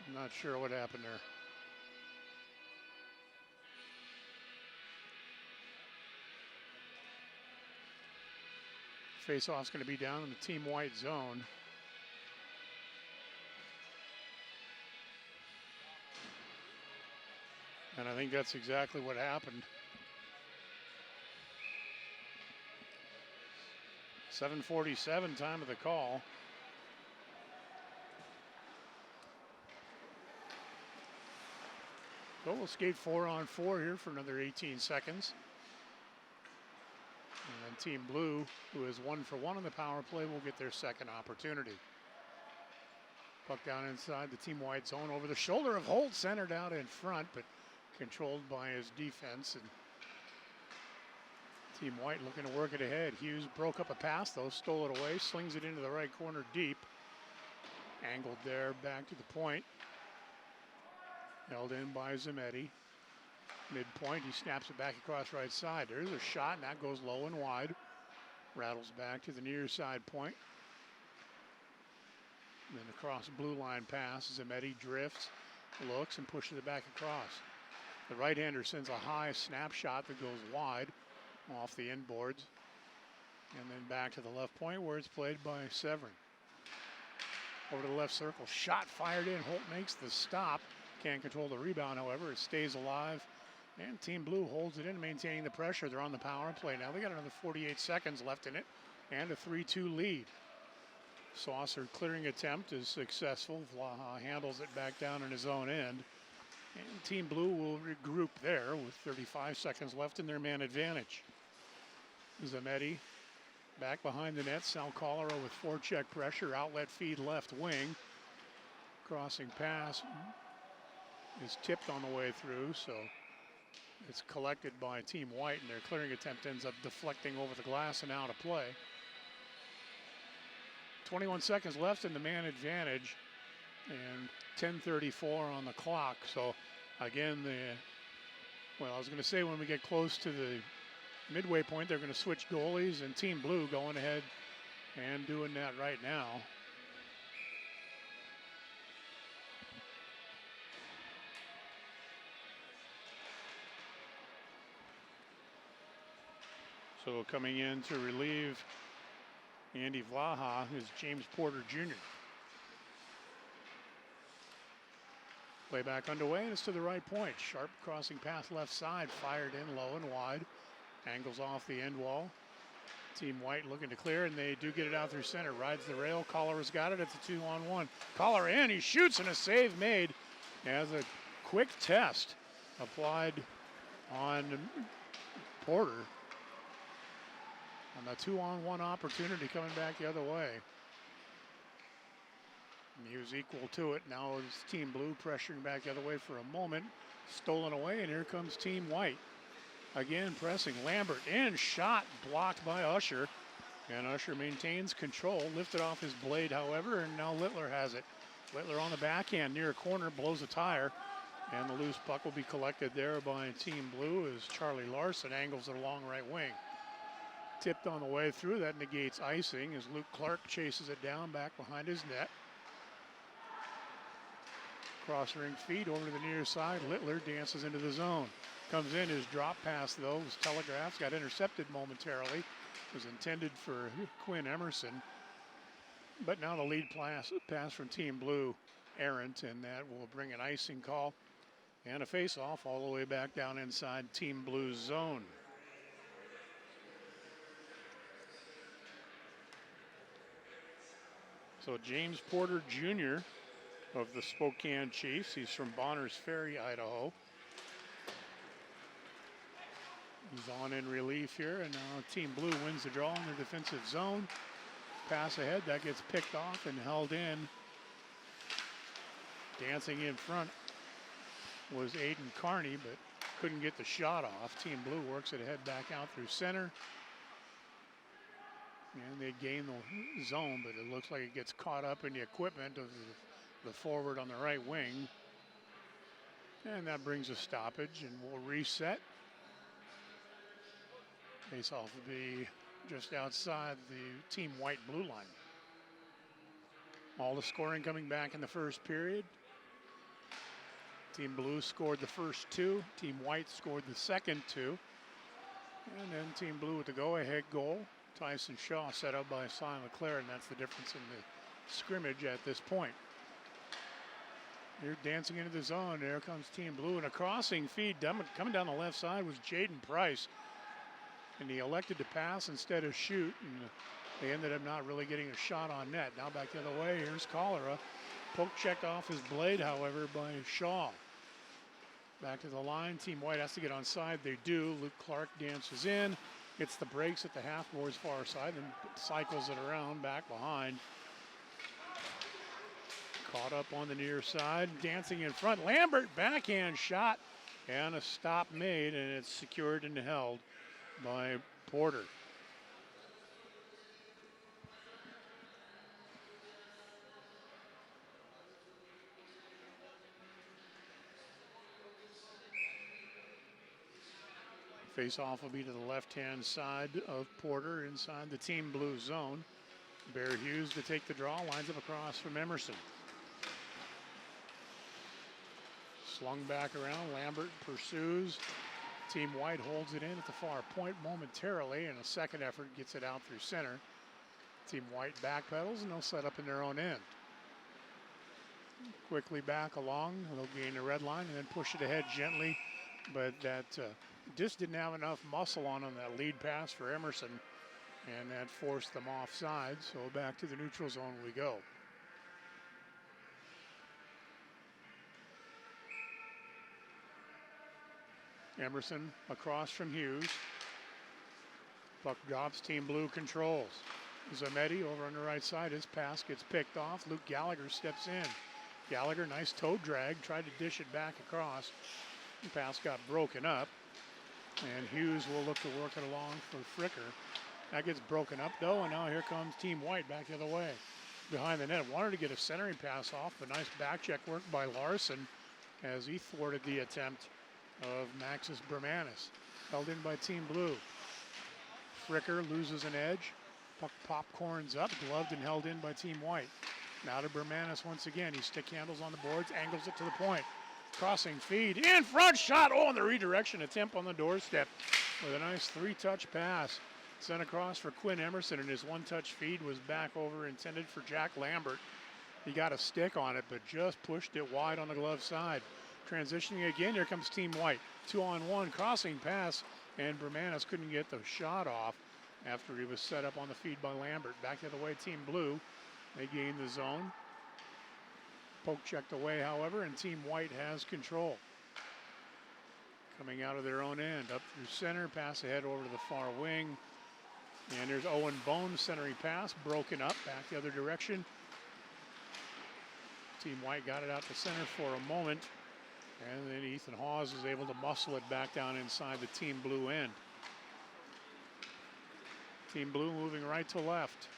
I'm not sure what happened there. Face-off's going to be down in the Team White zone. And I think that's exactly what happened. 7:47 time of the call. So we'll skate 4-on-4 here for another 18 seconds. And then Team Blue, who is 1 for 1 on the power play, will get their second opportunity. Puck down inside the Team White zone over the shoulder of Holt, centered out in front, but controlled by his defense. And Team White looking to work it ahead. Hughes broke up a pass, though, stole it away, slings it into the right corner deep. Angled there, back to the point. Held in by Zametti. Midpoint, he snaps it back across right side. There's a shot, and that goes low and wide. Rattles back to the near side point. And then across blue line pass, Zametti drifts, looks, and pushes it back across. The right-hander sends a high snapshot that goes wide off the inboards. And then back to the left point where it's played by Severin. Over to the left circle, shot fired in. Holt makes the stop. Can't control the rebound, however. It stays alive. And Team Blue holds it in, maintaining the pressure. They're on the power play now. They got another 48 seconds left in it and a 3-2 lead. Saucer clearing attempt is successful. Vlaha handles it back down in his own end. And Team Blue will regroup there with 35 seconds left in their man advantage. Zametti back behind the net. Sal Cholera with forecheck pressure. Outlet feed left wing. Crossing pass is tipped on the way through, so it's collected by Team White, and their clearing attempt ends up deflecting over the glass and out of play. 21 seconds left in the man advantage, and 10:34 on the clock. So again, I was going to say when we get close to the midway point, they're going to switch goalies, and Team Blue going ahead and doing that right now. So coming in to relieve Andy Vlaha is James Porter Jr. Play back underway, and it's to the right point. Sharp crossing pass left side, fired in low and wide. Angles off the end wall. Team White looking to clear, and they do get it out through center. Rides the rail. Collar's got it. It's a 2-on-1. Collar in. He shoots, and a save made as a quick test applied on Porter. On the 2-on-1 opportunity coming back the other way. And he was equal to it. Now it's Team Blue pressuring back the other way for a moment. Stolen away, and here comes Team White. Again pressing. Lambert in, shot blocked by Usher. And Usher maintains control. Lifted off his blade, however, and now Littler has it. Littler on the backhand near a corner, blows a tire. And the loose puck will be collected there by Team Blue as Charlie Larson angles it along right wing. Tipped on the way through, that negates icing as Luke Clark chases it down back behind his net. Cross ring feed over to the near side. Littler dances into the zone. Comes in, his drop pass though was telegraphed, got intercepted momentarily. Was intended for Quinn Emerson. But now the lead pass from Team Blue errant, and that will bring an icing call and a face-off all the way back down inside Team Blue's zone. So James Porter Jr. of the Spokane Chiefs. He's from Bonners Ferry, Idaho. He's on in relief here, and now Team Blue wins the draw in their defensive zone. Pass ahead, that gets picked off and held in. Dancing in front was Aiden Carney, but couldn't get the shot off. Team Blue works it ahead back out through center. And they gain the zone, but it looks like it gets caught up in the equipment of the forward on the right wing. And that brings a stoppage, and we'll reset. Face-off will be just outside the Team White blue line. All the scoring coming back in the first period. Team Blue scored the first two. Team White scored the second two. And then Team Blue with the go-ahead goal. Tyson Shaw set up by Cy McLaren. That's the difference in the scrimmage at this point. Here dancing into the zone. There comes Team Blue, and a crossing feed coming down the left side was Jaden Price. And he elected to pass instead of shoot, and they ended up not really getting a shot on net. Now back the other way, here's Cholera. Poke checked off his blade, however, by Shaw. Back to the line, Team White has to get onside. They do. Luke Clark dances in, gets the brakes at the half-board's far side, and cycles it around back behind. Caught up on the near side, dancing in front. Lambert, backhand shot, and a stop made, and it's secured and held by Porter. Face-off will be to the left-hand side of Porter inside the Team Blue zone. Bear Hughes to take the draw, lines up across from Emerson. Slung back around, Lambert pursues. Team White holds it in at the far point momentarily, and a second effort gets it out through center. Team White backpedals, and they'll set up in their own end. Quickly back along, they'll gain the red line and then push it ahead gently, but that just didn't have enough muscle on that lead pass for Emerson, and that forced them offside, so back to the neutral zone we go. Emerson across from Hughes. Puck drops, Team Blue controls. Zametti over on the right side, his pass gets picked off. Luke Gallagher steps in. Gallagher, nice toe drag, tried to dish it back across. The pass got broken up, and Hughes will look to work it along for Fricker. That gets broken up though, and now here comes Team White back the other way. Behind the net, wanted to get a centering pass off, but nice back check work by Larson as he thwarted the attempt of Maxis Bermanis. Held in by Team Blue. Fricker loses an edge. Puck popcorns up, gloved and held in by Team White. Now to Bermanis once again. He stick handles on the boards, angles it to the point. Crossing feed, in front shot. Oh, and the redirection attempt on the doorstep with a nice three-touch pass. Sent across for Quinn Emerson, and his one-touch feed was back over, intended for Jack Lambert. He got a stick on it, but just pushed it wide on the glove side. Transitioning again, here comes Team White. 2-on-1 crossing pass, and Bermanis couldn't get the shot off after he was set up on the feed by Lambert. Back the other way, Team Blue. They gain the zone. Poke checked away, however, and Team White has control. Coming out of their own end, up through center, pass ahead over to the far wing. And there's Owen Bone, centering pass, broken up, back the other direction. Team White got it out to center for a moment, and then Ethan Hawes is able to muscle it back down inside the Team Blue end. Team Blue moving right to left,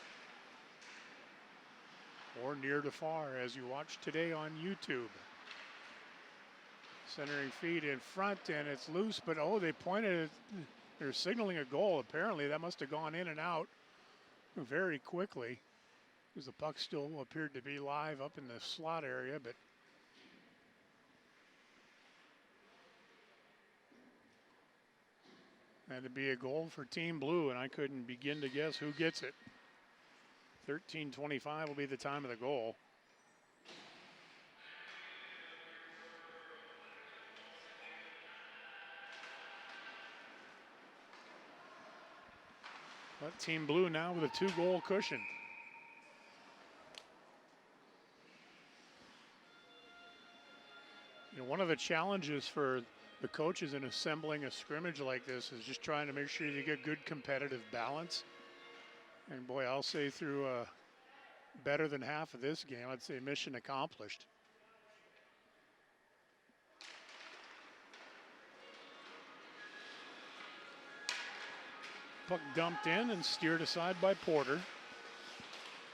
or near to far, as you watch today on YouTube. Centering feed in front, and it's loose, but oh, they pointed it. They're signaling a goal. Apparently that must have gone in and out very quickly, because the puck still appeared to be live up in the slot area, but had to be a goal for Team Blue, and I couldn't begin to guess who gets it. 13:25 will be the time of the goal. But Team Blue now with a 2-goal cushion. You know, one of the challenges for the coaches in assembling a scrimmage like this is just trying to make sure you get good competitive balance. And boy, I'll say through better than half of this game, I'd say mission accomplished. Puck dumped in and steered aside by Porter.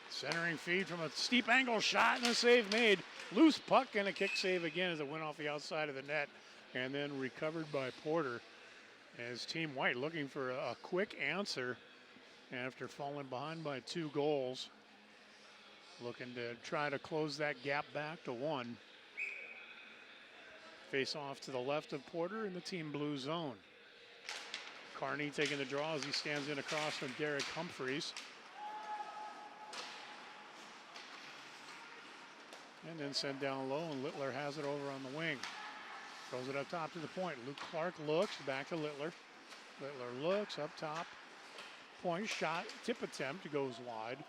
Centering feed from a steep angle shot and a save made. Loose puck and a kick save again as it went off the outside of the net, and then recovered by Porter. As Team White looking for a quick answer after falling behind by 2 goals. Looking to try to close that gap back to 1. Face off to the left of Porter in the Team Blue zone. Carney taking the draw as he stands in across from Derek Humphreys. And then sent down low, and Littler has it over on the wing. Throws it up top to the point. Luke Clark looks, back to Littler. Littler looks, up top. Point, shot, tip attempt, goes wide.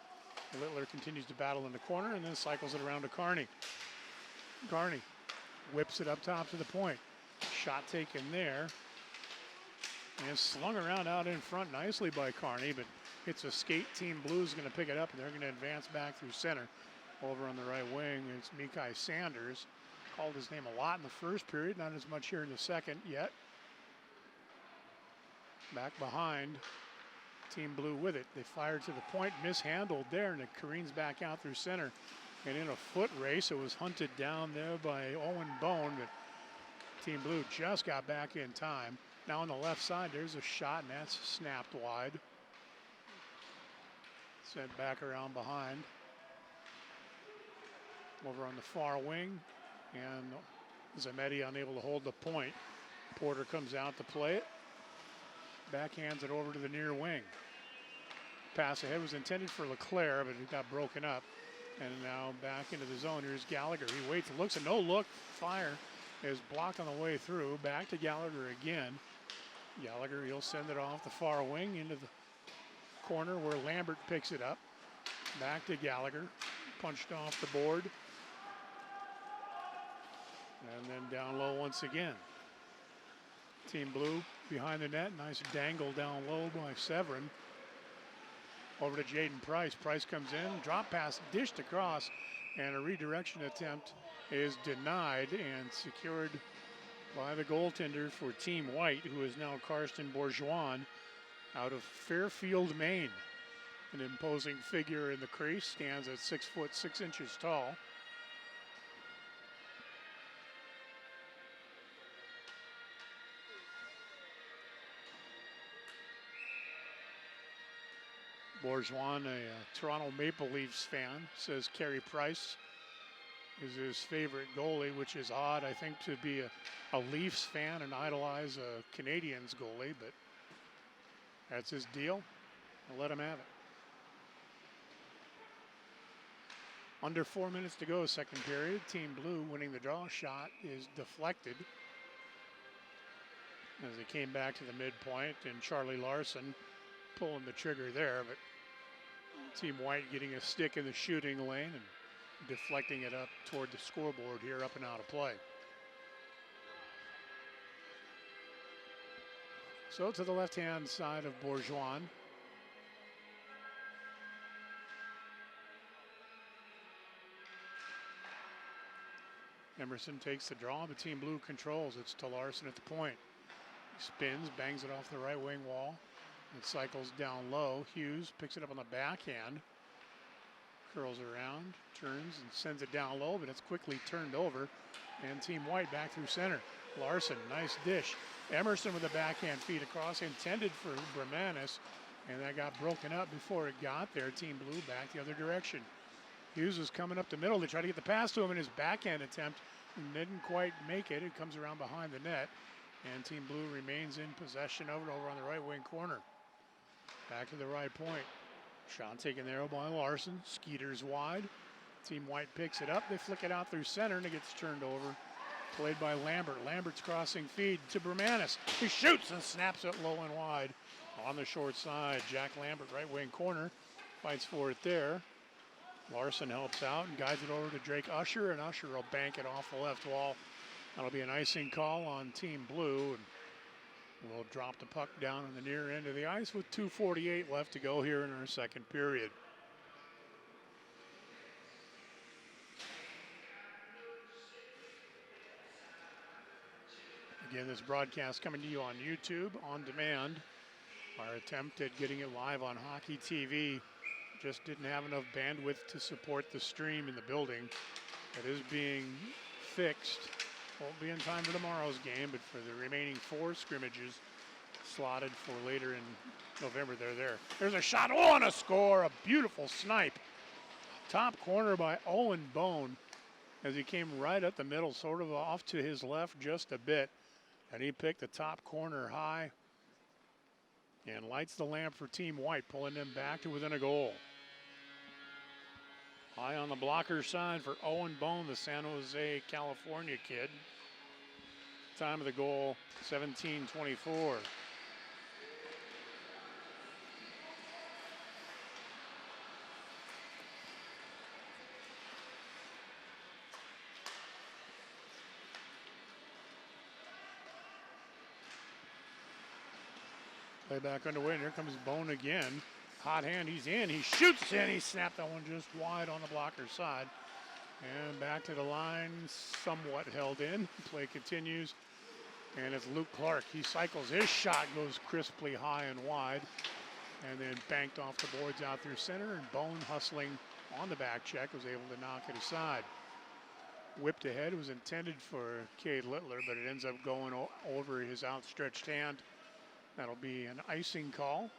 Littler continues to battle in the corner and then cycles it around to Carney. Carney whips it up top to the point. Shot taken there. And slung around out in front nicely by Carney, but it's a skate. Team Blue is going to pick it up, and they're going to advance back through center. Over on the right wing, it's Mikai Sanders. Called his name a lot in the first period, not as much here in the second yet. Back behind, Team Blue with it. They fired to the point, mishandled there, and it careens back out through center. And in a foot race, it was hunted down there by Owen Bone, but Team Blue just got back in time. Now on the left side, there's a shot, and that's snapped wide. Sent back around behind. Over on the far wing, and Zametti unable to hold the point. Porter comes out to play it. Backhands it over to the near wing. Pass ahead was intended for Leclerc, but it got broken up. And now back into the zone. Here's Gallagher. He waits and looks, and no look. Fire is blocked on the way through. Back to Gallagher again. Gallagher, he'll send it off the far wing into the corner where Lambert picks it up. Back to Gallagher. Punched off the board. And then down low once again. Team Blue behind the net. Nice dangle down low by Severin. Over to Jaden Price. Price comes in. Drop pass dished across. And a redirection attempt is denied and secured by the goaltender for Team White, who is now Karsten Bourgeois out of Fairfield, Maine. An imposing figure in the crease. Stands at 6 foot 6 inches tall. Bourgeois, a Toronto Maple Leafs fan, says Carey Price is his favorite goalie, which is odd, I think, to be a Leafs fan and idolize a Canadiens goalie, but that's his deal. I'll let him have it. Under 4 minutes to go, second period. Team Blue winning the draw shot is deflected as he came back to the midpoint, and Charlie Larson pulling the trigger there, but Team White getting a stick in the shooting lane and deflecting it up toward the scoreboard here, up and out of play. So to the left-hand side of Bourgeois. Emerson takes the draw, but Team Blue controls. It's to Larson at the point. He spins, bangs it off the right wing wall, and cycles down low. Hughes picks it up on the backhand, curls around, turns, and sends it down low, but it's quickly turned over, and Team White back through center. Larson, nice dish. Emerson with a backhand feed across, intended for Bremanis, and that got broken up before it got there. Team Blue back the other direction. Hughes was coming up the middle to try to get the pass to him in his backhand attempt, and didn't quite make it. It comes around behind the net, and Team Blue remains in possession of it over on the right wing corner. Back to the right point. Shot taken there by Larson. Skeeters wide. Team White picks it up. They flick it out through center, and it gets turned over. Played by Lambert. Lambert's crossing feed to Bremanis. He shoots and snaps it low and wide on the short side. Jack Lambert, right wing corner, fights for it there. Larson helps out and guides it over to Drake Usher, and Usher will bank it off the left wall. That'll be an icing call on Team Blue, and we'll drop the puck down on the near end of the ice with 2:48 left to go here in our second period. Again, this broadcast coming to you on YouTube on demand. Our attempt at getting it live on Hockey TV just didn't have enough bandwidth to support the stream in the building. It is being fixed. Won't be in time for tomorrow's game, but for the remaining 4 scrimmages slotted for later in November, they're there. There's a shot, and a score, a beautiful snipe. Top corner by Owen Bone as he came right up the middle, sort of off to his left just a bit, and he picked the top corner high and lights the lamp for Team White, pulling them back to within a goal. High on the blocker side for Owen Bone, the San Jose, California kid. Time of the goal, 17:24. Play back underway, and here comes Bone again. Hot hand, he's in, he shoots in, he snapped that one just wide on the blocker side. And back to the line, somewhat held in. Play continues, and it's Luke Clark. He cycles, his shot goes crisply high and wide, and then banked off the boards out through center, and Bone hustling on the back check was able to knock it aside. Whipped ahead, was intended for Cade Littler, but it ends up going over his outstretched hand. That'll be an icing call.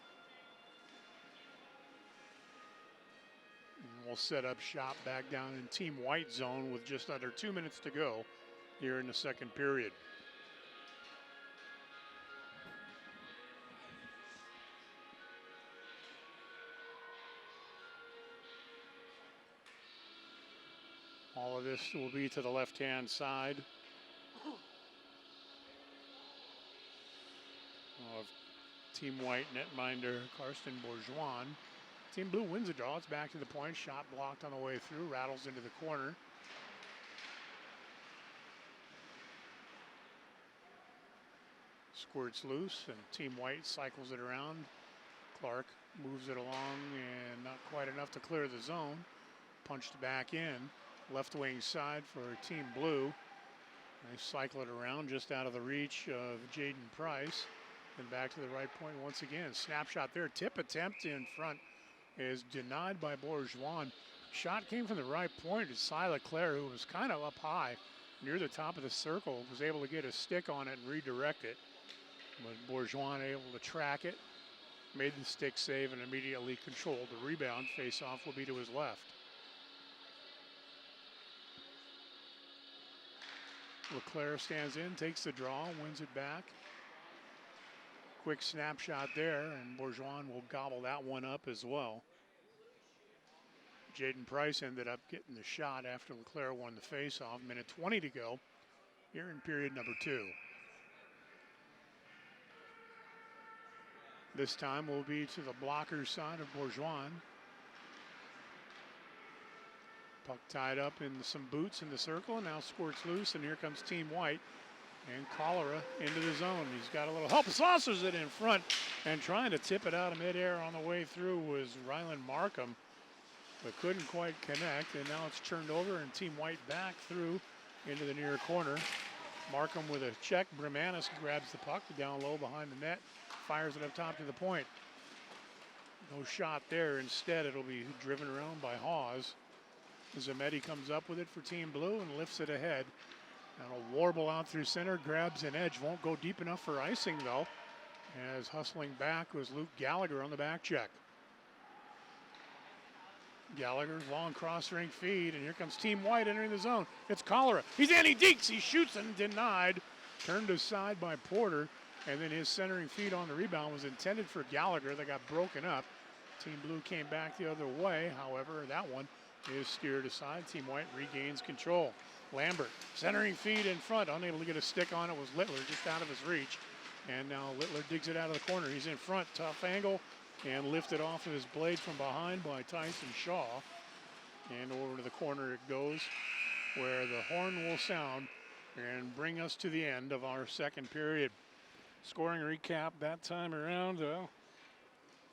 And we'll set up shop back down in Team White zone with just under 2 minutes to go here in the second period. All of this will be to the left-hand side of Team White netminder Karsten Bourgeois. Team Blue wins the draw. It's back to the point. Shot blocked on the way through. Rattles into the corner. Squirts loose, and Team White cycles it around. Clark moves it along, and not quite enough to clear the zone. Punched back in. Left wing side for Team Blue. They cycle it around just out of the reach of Jaden Price. And back to the right point once again. Snapshot there. Tip attempt in front is denied by Bourgeois. Shot came from the right point. It's Cy Leclerc, who was kind of up high near the top of the circle, was able to get a stick on it and redirect it. But Bourgeois able to track it, made the stick save, and immediately controlled the rebound. Face-off will be to his left. Leclerc stands in, takes the draw, wins it back. quick snapshot there, and Bourgeois will gobble that one up as well. Jaden Price ended up getting the shot after LeClaire won the faceoff. Minute 20 to go here in period number 2. This time will be to the blocker side of Bourgeois. Puck tied up in some boots in the circle, and now squirts loose, and here comes Team White. And Cholera into the zone. He's got a little help. Saucers it in front, and trying to tip it out of midair on the way through was Rylan Markham, but couldn't quite connect. And now it's turned over, and Team White back through into the near corner. Markham with a check. Bremanis grabs the puck down low behind the net, fires it up top to the point. No shot there. Instead, it'll be driven around by Hawes. Zametti comes up with it for Team Blue and lifts it ahead. And a warble out through center, grabs an edge, won't go deep enough for icing though. As hustling back was Luke Gallagher on the back check. Gallagher's long cross-ring feed, and here comes Team White entering the zone. It's Cholera. He's in, he dekes, he shoots and denied. Turned aside by Porter, and then his centering feed on the rebound was intended for Gallagher that got broken up. Team Blue came back the other way, however, that one is steered aside. Team White regains control. Lambert, centering feed in front, unable to get a stick on it was Littler, just out of his reach. And now Littler digs it out of the corner. He's in front, tough angle, and lifted off of his blade from behind by Tyson Shaw. And over to the corner it goes, where the horn will sound and bring us to the end of our second period. Scoring recap that time around.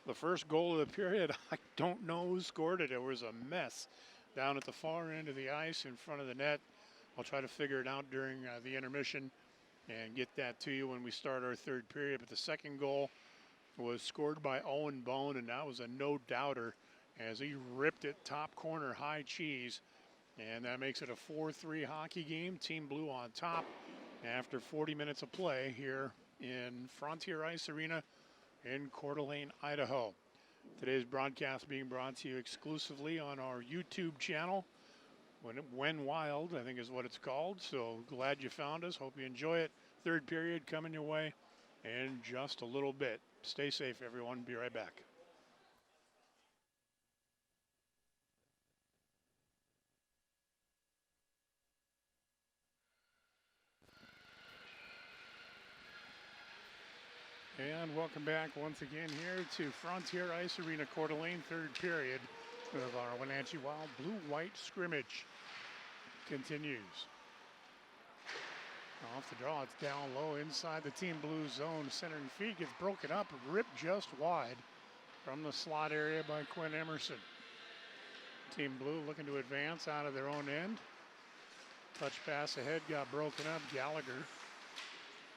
The first goal of the period, I don't know who scored it. It was a mess down at the far end of the ice in front of the net. I'll try to figure it out during the intermission and get that to you when we start our third period. But the second goal was scored by Owen Bone, and that was a no-doubter as he ripped it top corner high cheese. And that makes it a 4-3 hockey game. Team Blue on top after 40 minutes of play here in Frontier Ice Arena in Coeur d'Alene, Idaho. Today's broadcast being brought to you exclusively on our YouTube channel. When Wild, I think is what it's called. So glad you found us. Hope you enjoy it. Third period coming your way in just a little bit. Stay safe, everyone. Be right back. And welcome back once again here to Frontier Ice Arena, Coeur d'Alene, third period of our Wenatchee Wild Blue-White scrimmage continues. Off the draw, it's down low inside the Team Blue zone. Centering feed gets broken up, ripped just wide from the slot area by Quinn Emerson. Team Blue looking to advance out of their own end. Touch pass ahead got broken up. Gallagher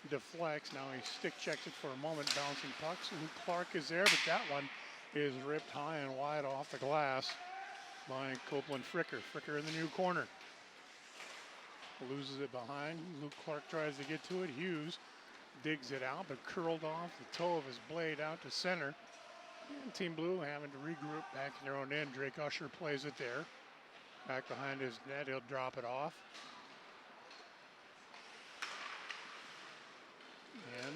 deflects. Now he stick checks it for a moment, bouncing pucks. Luke Clark is there, but that one is ripped high and wide off the glass by Copeland Fricker. Fricker in the new corner. Loses it behind. Luke Clark tries to get to it. Hughes digs it out, but curled off the toe of his blade out to center. And Team Blue having to regroup back in their own end. Drake Usher plays it there. Back behind his net, he'll drop it off. And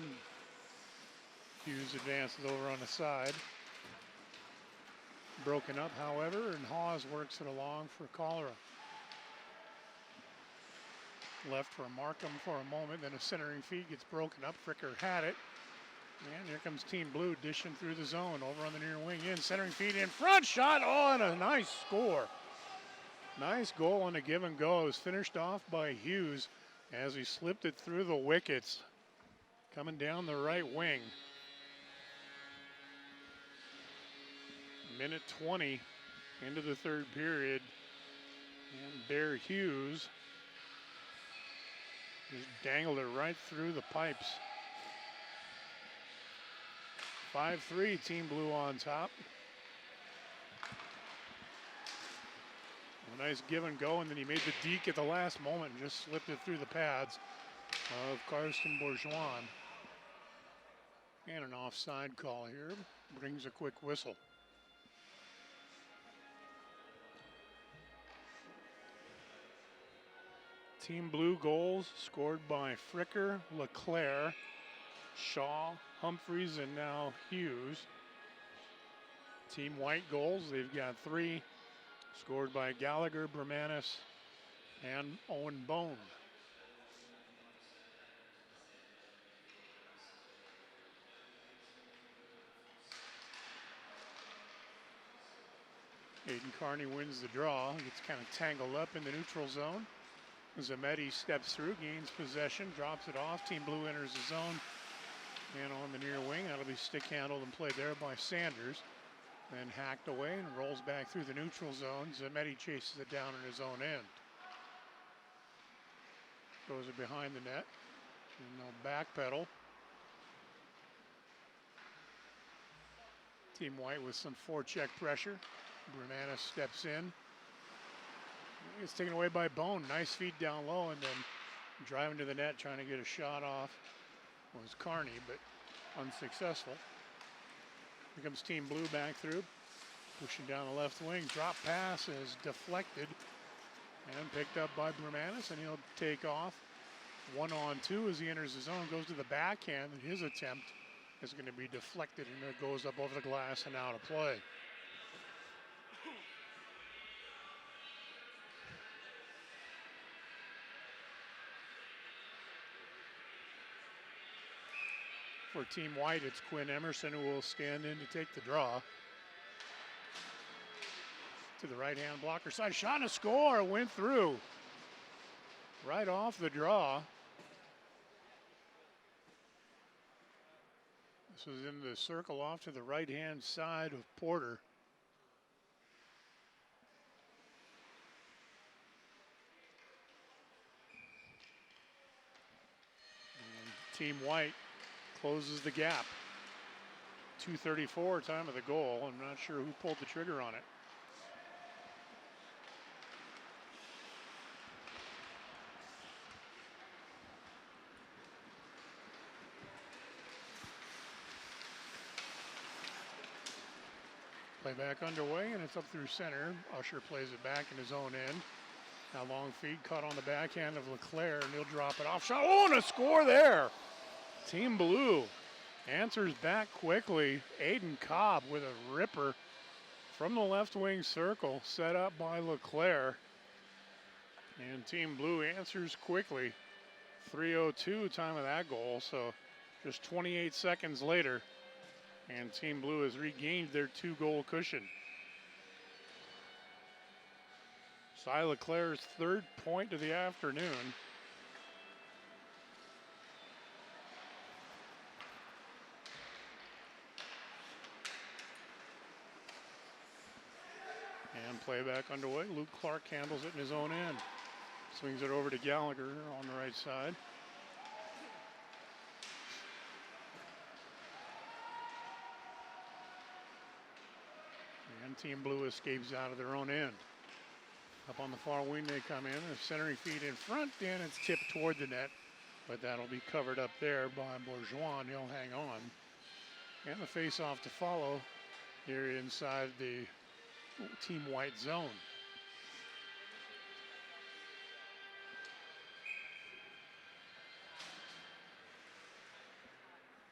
Hughes advances over on the side. Broken up, however, and Hawes works it along for Cholera. Left for Markham for a moment, then a centering feed gets broken up. Fricker had it. And here comes Team Blue dishing through the zone over on the near wing in. Centering feed in front, shot, oh, and a nice score. Nice goal on a give and go. It was finished off by Hughes as he slipped it through the wickets. Coming down the right wing. Minute 20 into the third period. And Bear Hughes just dangled it right through the pipes. 5-3, Team Blue on top. A nice give and go, and then he made the deke at the last moment and just slipped it through the pads of Karsten Bourgeois. And an offside call here brings a quick whistle. Team Blue goals scored by Fricker, LeClaire, Shaw, Humphreys and now Hughes. Team White goals, they've got 3 scored by Gallagher, Bermanis, and Owen Bone. Aiden Carney wins the draw. Gets kind of tangled up in the neutral zone. Zametti steps through, gains possession, drops it off. Team Blue enters the zone. And on the near wing, that'll be stick handled and played there by Sanders. Then hacked away and rolls back through the neutral zone. Zametti chases it down in his own end. Throws it behind the net. And they'll backpedal. Team White with some forecheck pressure. Bermanis steps in. It's taken away by Bone. Nice feed down low and then driving to the net trying to get a shot off was Carney, but unsuccessful. Here comes Team Blue back through. Pushing down the left wing. Drop pass is deflected and picked up by Bermanis, and he'll take off. 1-on-2 as he enters the zone. Goes to the backhand, and his attempt is going to be deflected, and it goes up over the glass and out of play. For Team White, it's Quinn Emerson who will stand in to take the draw. To the right-hand blocker side, shot and a score, went through. Right off the draw. This was in the circle off to the right-hand side of Porter. And Team White closes the gap. 2:34 time of the goal. I'm not sure who pulled the trigger on it. Play back underway, and it's up through center. Usher plays it back in his own end. Now long feed caught on the backhand of Leclerc, and he'll drop it off. Shot, oh, and a score there. Team Blue answers back quickly. Aiden Cobb with a ripper from the left wing circle, set up by Leclerc. And Team Blue answers quickly. 3:02 time of that goal, so just 28 seconds later. And Team Blue has regained their 2-goal cushion. Cy Leclerc's 3rd point of the afternoon. And playback underway. Luke Clark handles it in his own end. Swings it over to Gallagher on the right side. And Team Blue escapes out of their own end. Up on the far wing they come in. A centering feed in front, and it's tipped toward the net. But that'll be covered up there by Bourgeois. He'll hang on. And the face-off to follow here inside the Team White zone.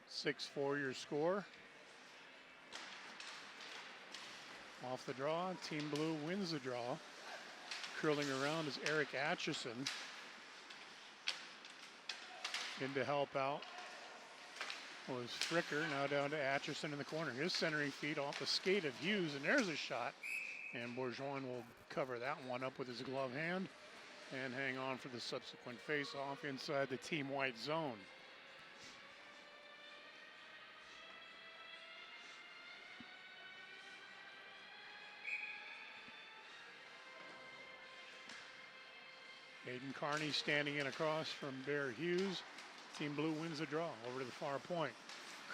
6-4 your score. Off the draw, Team Blue wins the draw. Curling around is Eric Atchison. In to help out was Fricker, now down to Atchison in the corner. His centering feed off the skate of Hughes, and there's a shot. And Bourgeois will cover that one up with his glove hand and hang on for the subsequent face-off inside the Team White zone. Aiden Carney standing in across from Bear Hughes. Team Blue wins the draw over to the far point.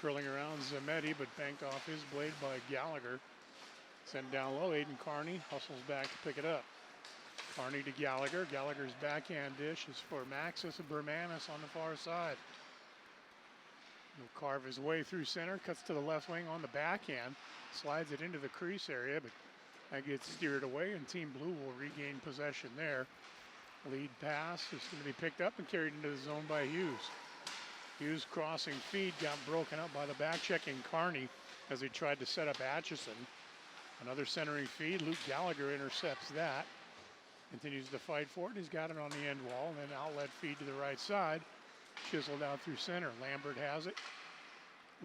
Curling around Zametti, but banked off his blade by Gallagher. Sent down low, Aiden Carney hustles back to pick it up. Carney to Gallagher. Gallagher's backhand dish is for Maxis and Bermanis on the far side. He'll carve his way through center, cuts to the left wing on the backhand, slides it into the crease area, but that gets steered away, and Team Blue will regain possession there. Lead pass is going to be picked up and carried into the zone by Hughes. Hughes crossing feed got broken up by the back checking Kearney as he tried to set up Atchison. Another centering feed. Luke Gallagher intercepts that. Continues to fight for it. He's got it on the end wall. And then outlet feed to the right side. Chiseled out through center. Lambert has it.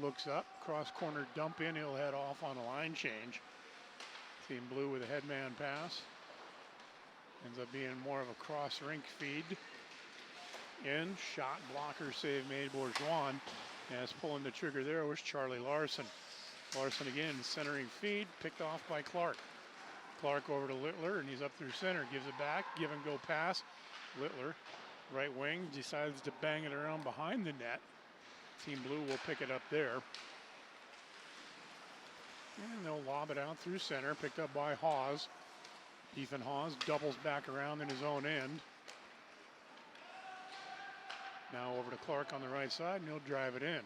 Looks up. Cross corner dump in. He'll head off on a line change. Team Blue with a headman pass. Ends up being more of a cross rink feed. In. Shot. Blocker save made. Bourgeois. As pulling the trigger there was Charlie Larson. Larson again, centering feed, picked off by Clark. Clark over to Littler, and he's up through center. Gives it back, give and go pass. Littler, right wing, decides to bang it around behind the net. Team Blue will pick it up there. And they'll lob it out through center, picked up by Hawes. Ethan Hawes doubles back around in his own end. Now over to Clark on the right side, and he'll drive it in.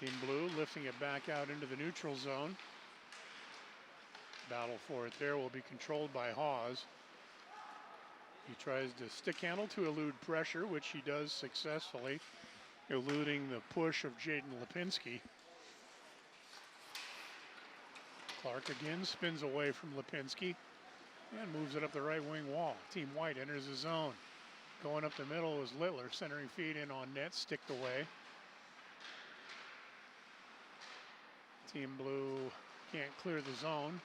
Team Blue lifting it back out into the neutral zone. Battle for it there will be controlled by Hawes. He tries to stick handle to elude pressure, which he does successfully, eluding the push of Jaden Lipinski. Clark again spins away from Lipinski and moves it up the right wing wall. Team White enters the zone. Going up the middle is Littler, centering feed in on net, sticked away. Team Blue can't clear the zone.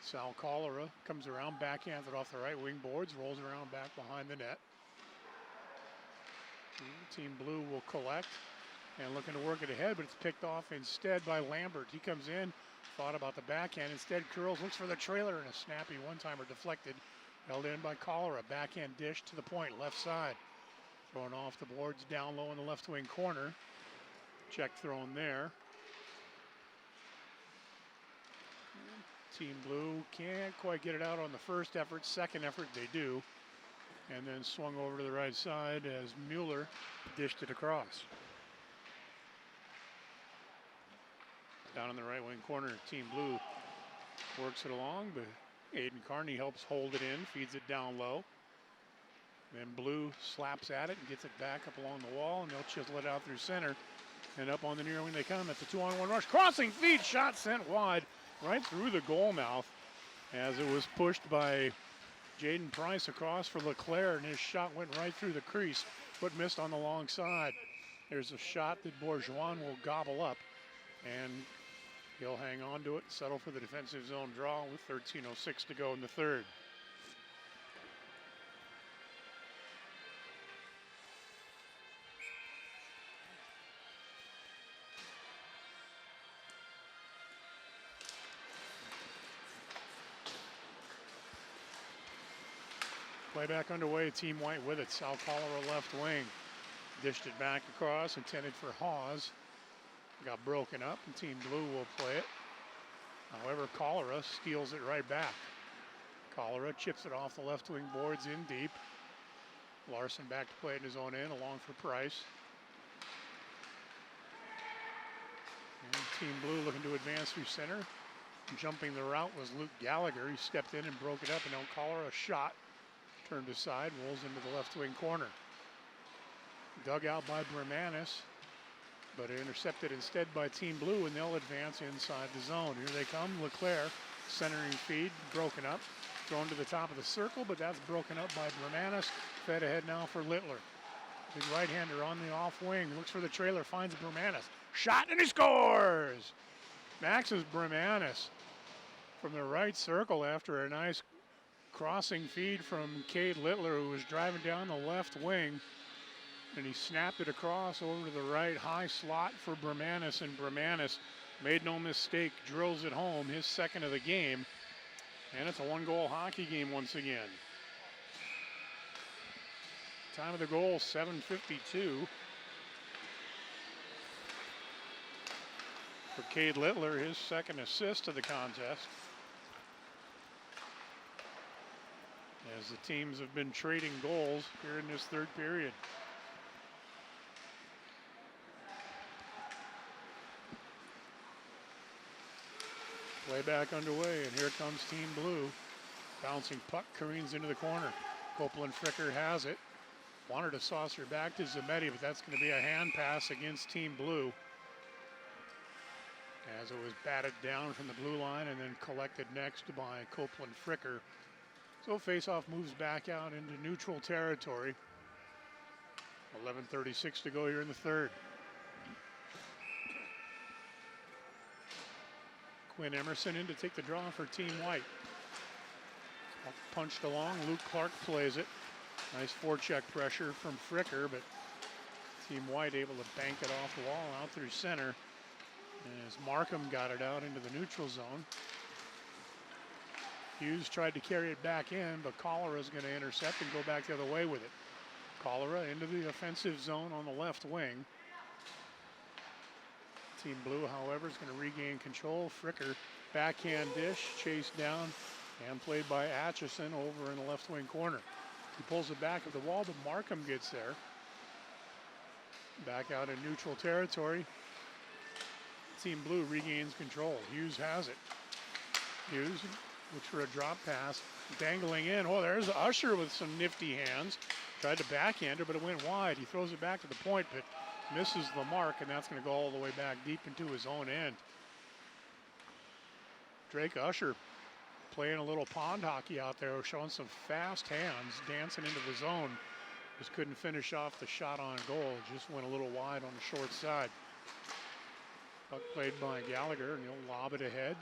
Sal Cholera comes around, backhanded off the right wing boards, rolls around back behind the net. Team Blue will collect and looking to work it ahead, but it's picked off instead by Lambert. He comes in, thought about the backhand, instead curls, looks for the trailer, and a snappy one-timer deflected. Held in by Cholera, backhand dish to the point, left side. Thrown off the boards down low in the left wing corner. Check thrown there. Team Blue can't quite get it out on the first effort. Second effort, they do. And then swung over to the right side as Mueller dished it across. Down in the right wing corner, Team Blue works it along, but Aiden Kearney helps hold it in, feeds it down low. Then Blue slaps at it and gets it back up along the wall, and they'll chisel it out through center. And up on the near wing they come at the 2-on-1 rush. Crossing feed, shot sent wide. Right through the goal mouth as it was pushed by Jaden Price across for Leclerc, and his shot went right through the crease but missed on the long side. There's a shot that Bourgeois will gobble up, and he'll hang on to it, settle for the defensive zone draw with 13:06 to go in the third. Play back underway, Team White with it. Sal Cholera left wing. Dished it back across, intended for Hawes. Got broken up, and Team Blue will play it. However, Cholera steals it right back. Cholera chips it off the left wing boards in deep. Larson back to play it in his own end, along for Price. And Team Blue looking to advance through center. Jumping the route was Luke Gallagher. He stepped in and broke it up, and now Cholera shot. Turned aside, rolls into the left wing corner. Dug out by Bermanis, but intercepted instead by Team Blue, and they'll advance inside the zone. Here they come, Leclerc, centering feed, broken up. Thrown to the top of the circle, but that's broken up by Bermanis. Fed ahead now for Littler. Big right-hander on the off wing, looks for the trailer, finds Bermanis. Shot, and he scores! Maxes Bermanis from the right circle after a nice crossing feed from Cade Littler, who was driving down the left wing, and he snapped it across over to the right high slot for Bermanis, and Bermanis made no mistake, drills it home, his second of the game, and it's a one-goal hockey game once again. Time of the goal, 7:52. For Cade Littler, his second assist of the contest. As the teams have been trading goals here in this third period. Play back underway, and here comes Team Blue. Bouncing puck careens into the corner. Copeland Fricker has it. Wanted to saucer back to Zametti, but that's going to be a hand pass against Team Blue. As it was batted down from the blue line and then collected next by Copeland Fricker. So faceoff moves back out into neutral territory. 11:36 to go here in the third. Quinn Emerson in to take the draw for Team White. Punched along, Luke Clark plays it. Nice forecheck pressure from Fricker, but Team White able to bank it off the wall out through center. As Markham got it out into the neutral zone. Hughes tried to carry it back in, but Cholera is going to intercept and go back the other way with it. Cholera into the offensive zone on the left wing. Team Blue, however, is going to regain control. Fricker, backhand dish, chased down and played by Atchison over in the left wing corner. He pulls it back at the wall, but Markham gets there. Back out in neutral territory. Team Blue regains control. Hughes has it. Hughes looks for a drop pass, dangling in. Oh, there's Usher with some nifty hands. Tried to backhand her, but it went wide. He throws it back to the point, but misses the mark, and that's going to go all the way back deep into his own end. Drake Usher playing a little pond hockey out there, showing some fast hands, dancing into the zone. Just couldn't finish off the shot on goal. Just went a little wide on the short side. Puck played by Gallagher, and he'll lob it ahead.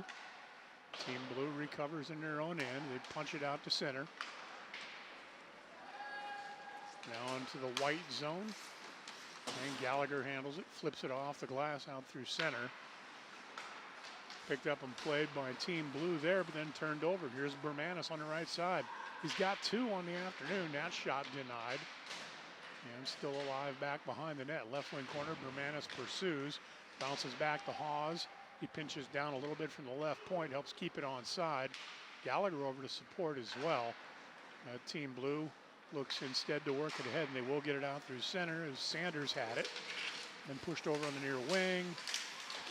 Team Blue recovers in their own end. They punch it out to center. Now into the White zone. And Gallagher handles it, flips it off the glass out through center. Picked up and played by Team Blue there, but then turned over. Here's Bermanis on the right side. He's got two on the afternoon. That shot denied. And still alive back behind the net. Left wing corner, Bermanis pursues. Bounces back to Hawes. He pinches down a little bit from the left point, helps keep it onside. Gallagher over to support as well. Team Blue looks instead to work it ahead, and they will get it out through center as Sanders had it. Then pushed over on the near wing.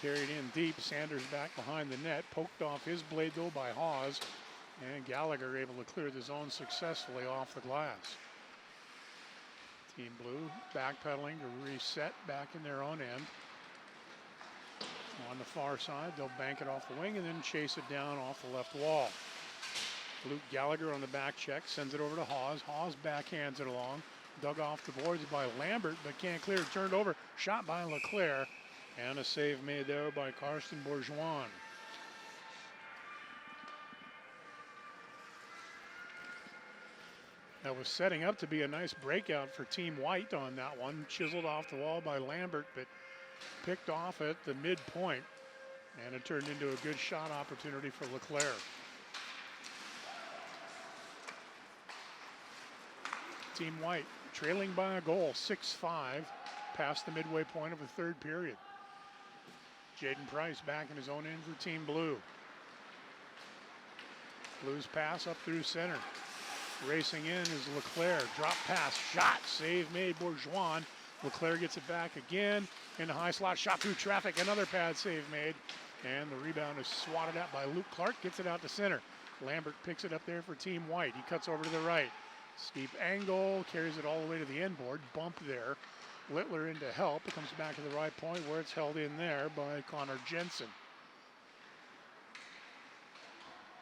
Carried in deep. Sanders back behind the net. Poked off his blade though by Hawes. And Gallagher able to clear the zone successfully off the glass. Team Blue backpedaling to reset back in their own end. On the far side, they'll bank it off the wing and then chase it down off the left wall. Luke Gallagher on the back check, sends it over to Hawes. Hawes backhands it along. Dug off the boards by Lambert, but can't clear. Turned over, shot by Leclerc. And a save made there by Karsten Bourgeois. That was setting up to be a nice breakout for Team White on that one. Chiseled off the wall by Lambert, but picked off at the midpoint, and it turned into a good shot opportunity for Leclerc. Team White trailing by a goal, 6-5, past the midway point of the third period. Jaden Price back in his own end for Team Blue. Blues pass up through center. Racing in is Leclerc. Drop pass, shot, save made Bourgeois. Leclerc gets it back again. In the high slot, shot through traffic, another pad save made. And the rebound is swatted out by Luke Clark, gets it out to center. Lambert picks it up there for Team White. He cuts over to the right. Steep angle, carries it all the way to the end board. Bump there. Littler in to help. It comes back to the right point where it's held in there by Connor Jensen.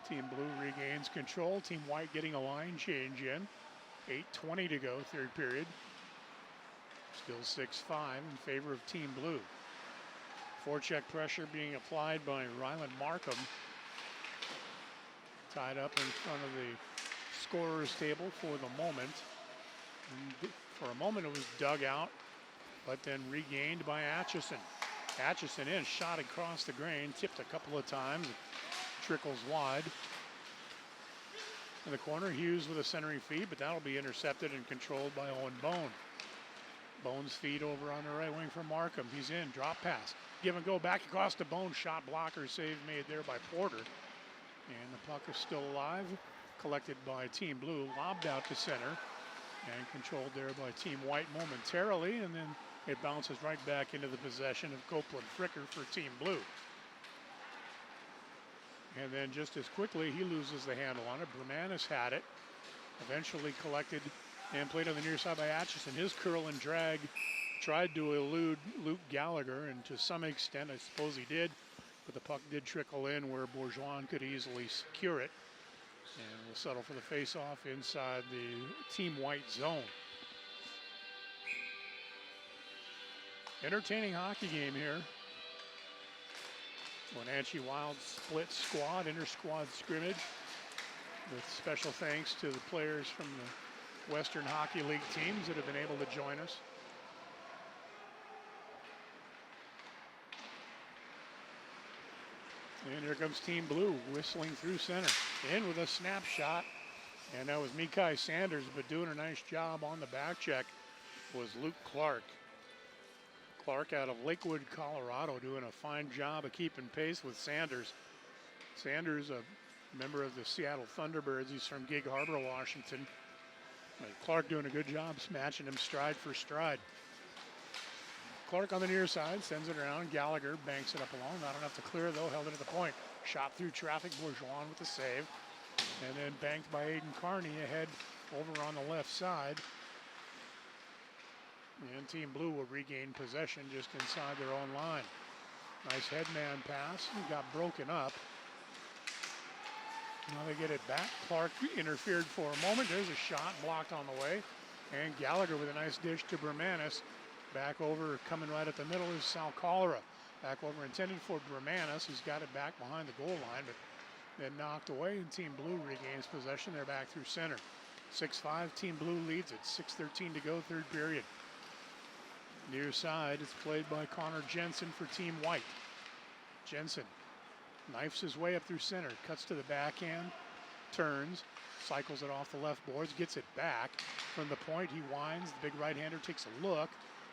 Team Blue regains control. Team White getting a line change in. 8:20 to go, third period. Still 6-5 in favor of Team Blue. Forecheck pressure being applied by Ryland Markham. Tied up in front of the scorer's table for the moment. And for a moment it was dug out, but then regained by Atchison. Atchison in, shot across the grain, tipped a couple of times, trickles wide. In the corner, Hughes with a centering feed, but that'll be intercepted and controlled by Owen Bone. Bone's feed over on the right wing for Markham. He's in, drop pass. Give and go back across the Bone. Shot blocker save made there by Porter. And the puck is still alive. Collected by Team Blue. Lobbed out to center. And controlled there by Team White momentarily. And then it bounces right back into the possession of Copeland Fricker for Team Blue. And then just as quickly, he loses the handle on it. Bermanis had it. Eventually collected And played on the near side by Atchison. His curl and drag tried to elude Luke Gallagher, and to some extent, I suppose he did, but the puck did trickle in where Bourgeois could easily secure it. And we'll settle for the face-off inside the Team White zone. Entertaining hockey game here. Wenatchee Wild split squad, inter-squad scrimmage, with special thanks to the players from the Western Hockey League teams that have been able to join us. And here comes Team Blue whistling through center. In with a snapshot. And that was Mikai Sanders, but doing a nice job on the back check was Luke Clark. Clark out of Lakewood, Colorado, doing a fine job of keeping pace with Sanders. Sanders, a member of the Seattle Thunderbirds. He's from Gig Harbor, Washington. But Clark doing a good job matching him stride for stride. Clark on the near side, sends it around. Gallagher banks it up along. Not enough to clear, though. Held it at the point. Shot through traffic. Bourgeois with the save. And then banked by Aiden Carney ahead over on the left side. And Team Blue will regain possession just inside their own line. Nice headman pass. He got broken up. Now they get it back. Clark interfered for a moment. There's a shot blocked on the way. And Gallagher with a nice dish to Bermanis. Back over, coming right at the middle is Sal Cholera. Back over intended for Bermanis, who's got it back behind the goal line, but then knocked away, and Team Blue regains possession. They're back through center. 6-5, Team Blue leads it. 6:13 to go, third period. Near side, it's played by Connor Jensen for Team White. Jensen knifes his way up through center, cuts to the backhand, turns, cycles it off the left boards, gets it back. From the point, he winds. The big right-hander takes a look,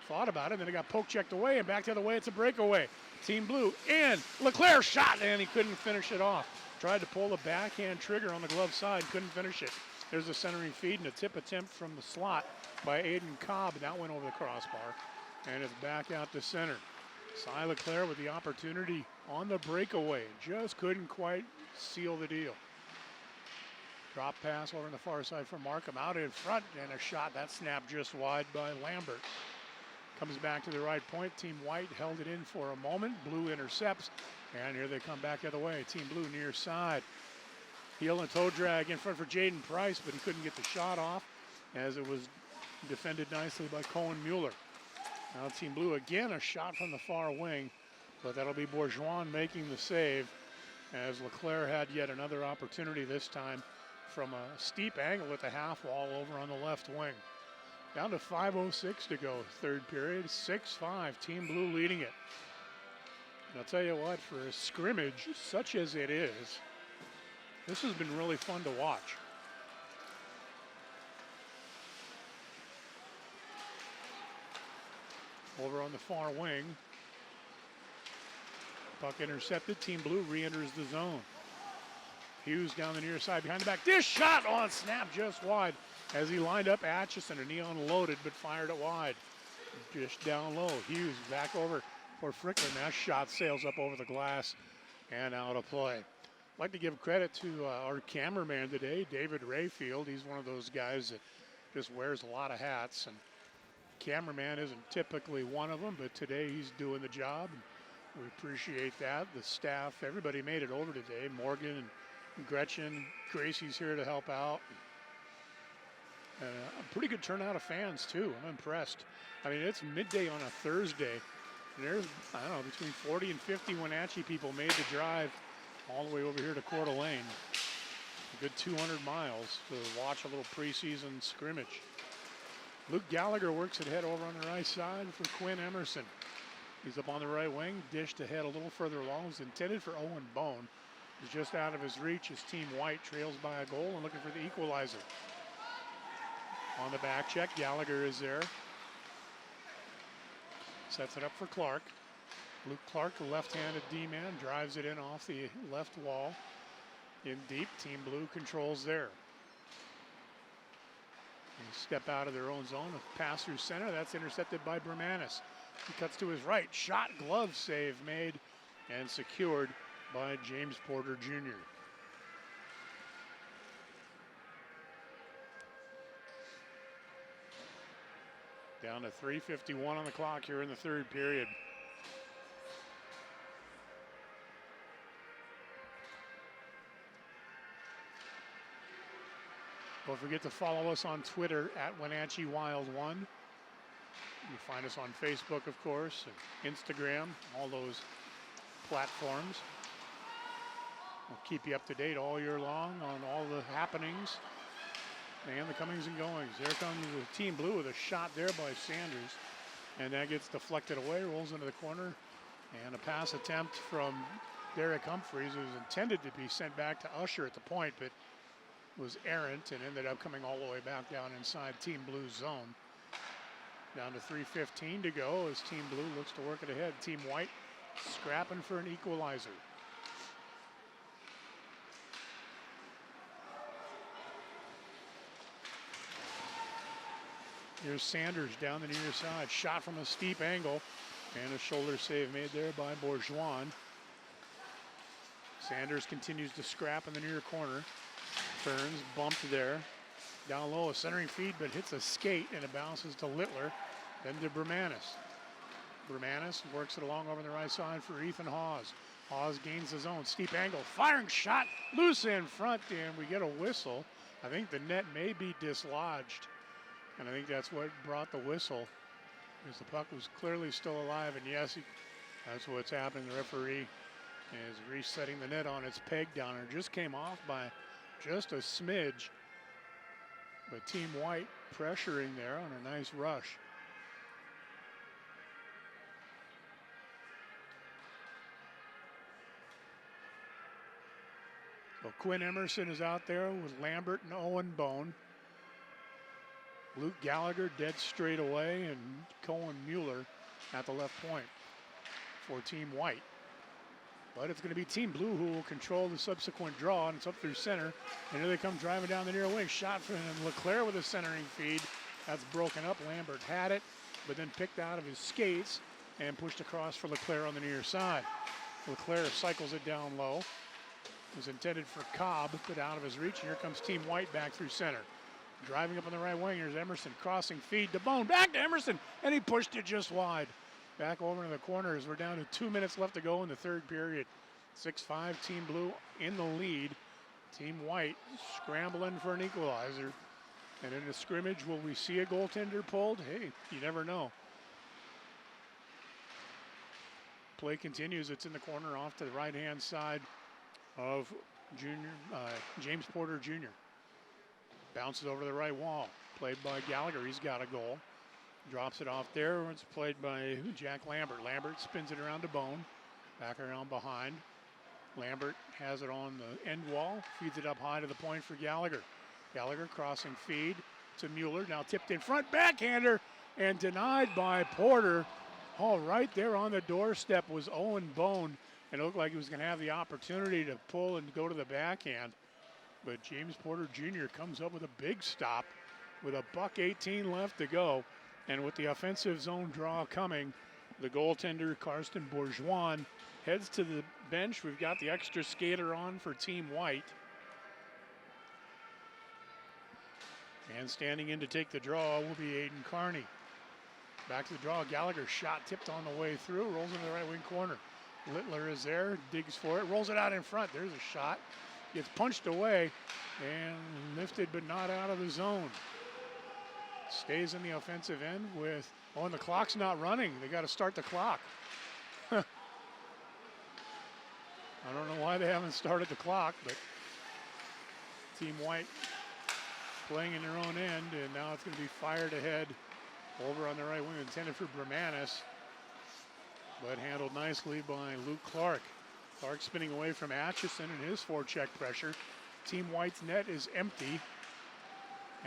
thought about it, then it got poke checked away, and back the other way, it's a breakaway. Team Blue in, Leclerc shot, and he couldn't finish it off. Tried to pull the backhand trigger on the glove side, couldn't finish it. There's a centering feed and a tip attempt from the slot by Aiden Cobb, and that went over the crossbar, and it's back out to center. Cy Leclerc with the opportunity on the breakaway, just couldn't quite seal the deal. Drop pass over on the far side for Markham, out in front, and a shot that snapped just wide by Lambert. Comes back to the right point. Team White held it in for a moment. Blue intercepts, and here they come back the other way. Team Blue near side. Heel and toe drag in front for Jaden Price, but he couldn't get the shot off as it was defended nicely by Cohen Mueller. Now Team Blue again, a shot from the far wing, but that'll be Bourgeois making the save as Leclerc had yet another opportunity, this time from a steep angle at the half wall over on the left wing. Down to 5:06 to go, third period, 6-5, Team Blue leading it. And I'll tell you what, for a scrimmage such as it is, this has been really fun to watch. Over on the far wing, puck intercepted, Team Blue re-enters the zone. Hughes down the near side behind the back. Dish shot on snap just wide as he lined up Atchison, and he unloaded but fired it wide. Dish down low. Hughes back over for Frickler. That shot sails up over the glass and out of play. I'd like to give credit to our cameraman today, David Rayfield. He's one of those guys that just wears a lot of hats, and cameraman isn't typically one of them, but today he's doing the job. We appreciate that. The staff, everybody made it over today. Morgan and Gretchen, Gracie's here to help out. A pretty good turnout of fans too. I'm impressed. I mean, it's midday on a Thursday, and there's, I don't know, between 40 and 50 Wenatchee people made the drive all the way over here to Coeur d'Alene. A good 200 miles to watch a little preseason scrimmage. Luke Gallagher works it head over on the right side for Quinn Emerson. He's up on the right wing, dished ahead a little further along. It's intended for Owen Bone. He's just out of his reach as Team White trails by a goal and looking for the equalizer. On the back check, Gallagher is there. Sets it up for Clark. Luke Clark, a left-handed D-man, drives it in off the left wall. In deep, Team Blue controls there. They step out of their own zone, a pass through center. That's intercepted by Bermanis. He cuts to his right. Shot, glove save made and secured by James Porter Jr. Down to 3:51 on the clock here in the third period. Don't forget to follow us on Twitter at Wenatchee Wild 1. You find us on Facebook, of course, and Instagram, all those platforms. We'll keep you up to date all year long on all the happenings and the comings and goings. Here comes the Team Blue with a shot there by Sanders, and that gets deflected away, rolls into the corner, and a pass attempt from Derek Humphreys, who was intended to be sent back to Usher at the point, but was errant and ended up coming all the way back down inside Team Blue's zone. Down to 3:15 to go as Team Blue looks to work it ahead. Team White scrapping for an equalizer. Here's Sanders down the near side. Shot from a steep angle and a shoulder save made there by Bourgeois. Sanders continues to scrap in the near corner. Turns, bumped there. Down low, a centering feed, but hits a skate and it bounces to Littler. Then to Bermanis. Bermanis works it along over the right side for Ethan Hawes. Hawes gains his own steep angle. Firing shot, loose in front, and we get a whistle. I think the net may be dislodged. And I think that's what brought the whistle, because the puck was clearly still alive. And yes, that's what's happening. The referee is resetting the net on its peg down. It just came off by just a smidge. But Team White pressuring there on a nice rush. So Quinn Emerson is out there with Lambert and Owen Bone. Luke Gallagher dead straight away, and Cohen Mueller at the left point for Team White. But it's going to be Team Blue who will control the subsequent draw, and it's up through center. And here they come driving down the near wing. Shot from Leclerc with a centering feed. That's broken up. Lambert had it, but then picked out of his skates and pushed across for Leclerc on the near side. Leclerc cycles it down low. It was intended for Cobb, but out of his reach. And here comes Team White back through center. Driving up on the right wing, here's Emerson crossing feed to Bone. Back to Emerson, and he pushed it just wide. Back over in the corner as we're down to 2 minutes left to go in the third period. 6-5 Team Blue in the lead. Team White scrambling for an equalizer. And in the scrimmage, will we see a goaltender pulled? Hey, you never know. Play continues. It's in the corner off to the right-hand side of James Porter Jr. Bounces over the right wall. Played by Gallagher. He's got a goal. Drops it off there. It's played by Jack Lambert. Lambert spins it around to Bone. Back around behind. Lambert has it on the end wall. Feeds it up high to the point for Gallagher. Gallagher crossing feed to Mueller. Now tipped in front. Backhander and denied by Porter. All right there on the doorstep was Owen Bone. And it looked like he was going to have the opportunity to pull and go to the backhand. But James Porter Jr. comes up with a big stop with $1:18 left to go. And with the offensive zone draw coming, the goaltender, Karsten Bourgeois, heads to the bench. We've got the extra skater on for Team White. And standing in to take the draw will be Aiden Carney. Back to the draw. Gallagher shot tipped on the way through. Rolls into the right wing corner. Littler is there. Digs for it. Rolls it out in front. There's a shot. Gets punched away and lifted but not out of the zone. Stays in the offensive end with, oh, and the clock's not running. They got to start the clock. I don't know why they haven't started the clock, but Team White playing in their own end, and now it's going to be fired ahead over on the right wing, intended for Bermanis, but handled nicely by Luke Clark. Clark spinning away from Atchison and his forecheck pressure. Team White's net is empty.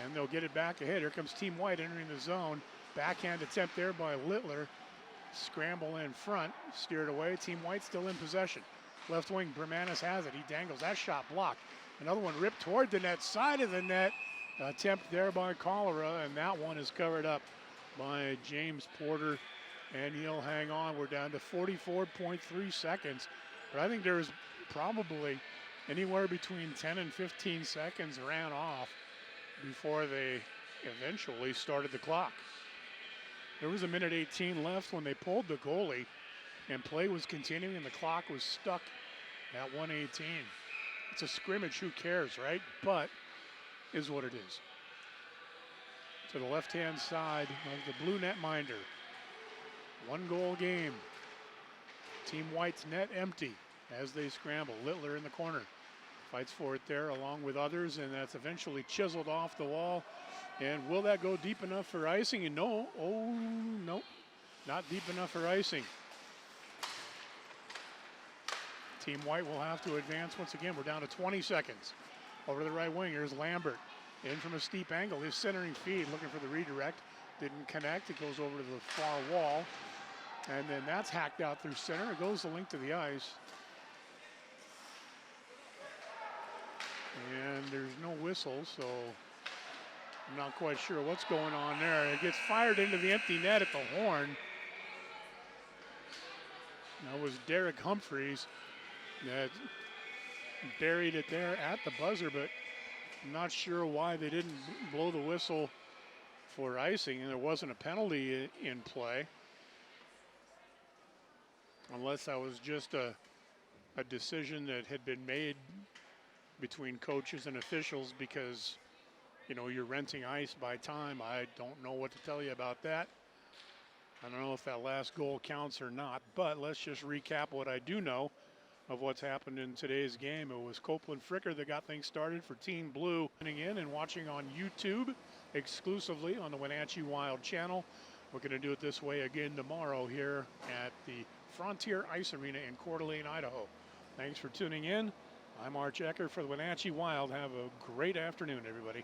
And they'll get it back ahead. Here comes Team White entering the zone. Backhand attempt there by Littler. Scramble in front, steered away. Team White still in possession. Left wing, Bermanis has it. He dangles. That shot blocked. Another one ripped toward the net, side of the net. Attempt there by Cholera, and that one is covered up by James Porter. And he'll hang on. We're down to 44.3 seconds. But I think there's probably anywhere between 10 and 15 seconds ran off before they eventually started the clock. There was a minute 18 left when they pulled the goalie, and play was continuing, and the clock was stuck at 1:18. It's a scrimmage, who cares, right? But is what it is. To the left-hand side of the blue netminder. 1-goal game. Team White's net empty as they scramble. Littler in the corner. Fights for it there along with others, and that's eventually chiseled off the wall. And will that go deep enough for icing? And no, oh no, not deep enough for icing. Team White will have to advance once again. We're down to 20 seconds. Over to the right wing, here's Lambert. In from a steep angle, his centering feed, looking for the redirect. Didn't connect, it goes over to the far wall. And then that's hacked out through center. It goes the length of the ice. And there's no whistle, so I'm not quite sure what's going on there. It gets fired into the empty net at the horn. That was Derek Humphreys that buried it there at the buzzer, but I'm not sure why they didn't blow the whistle for icing, and there wasn't a penalty in play. Unless that was just a decision that had been made between coaches and officials because, you know, you're renting ice by time. I don't know what to tell you about that. I don't know if that last goal counts or not, but let's just recap what I do know of what's happened in today's game. It was Copeland Fricker that got things started for Team Blue. Tuning in and watching on YouTube exclusively on the Wenatchee Wild channel. We're going to do it this way again tomorrow here at the Frontier Ice Arena in Coeur d'Alene, Idaho. Thanks for tuning in. I'm Arch Ecker for the Wenatchee Wild. Have a great afternoon, everybody.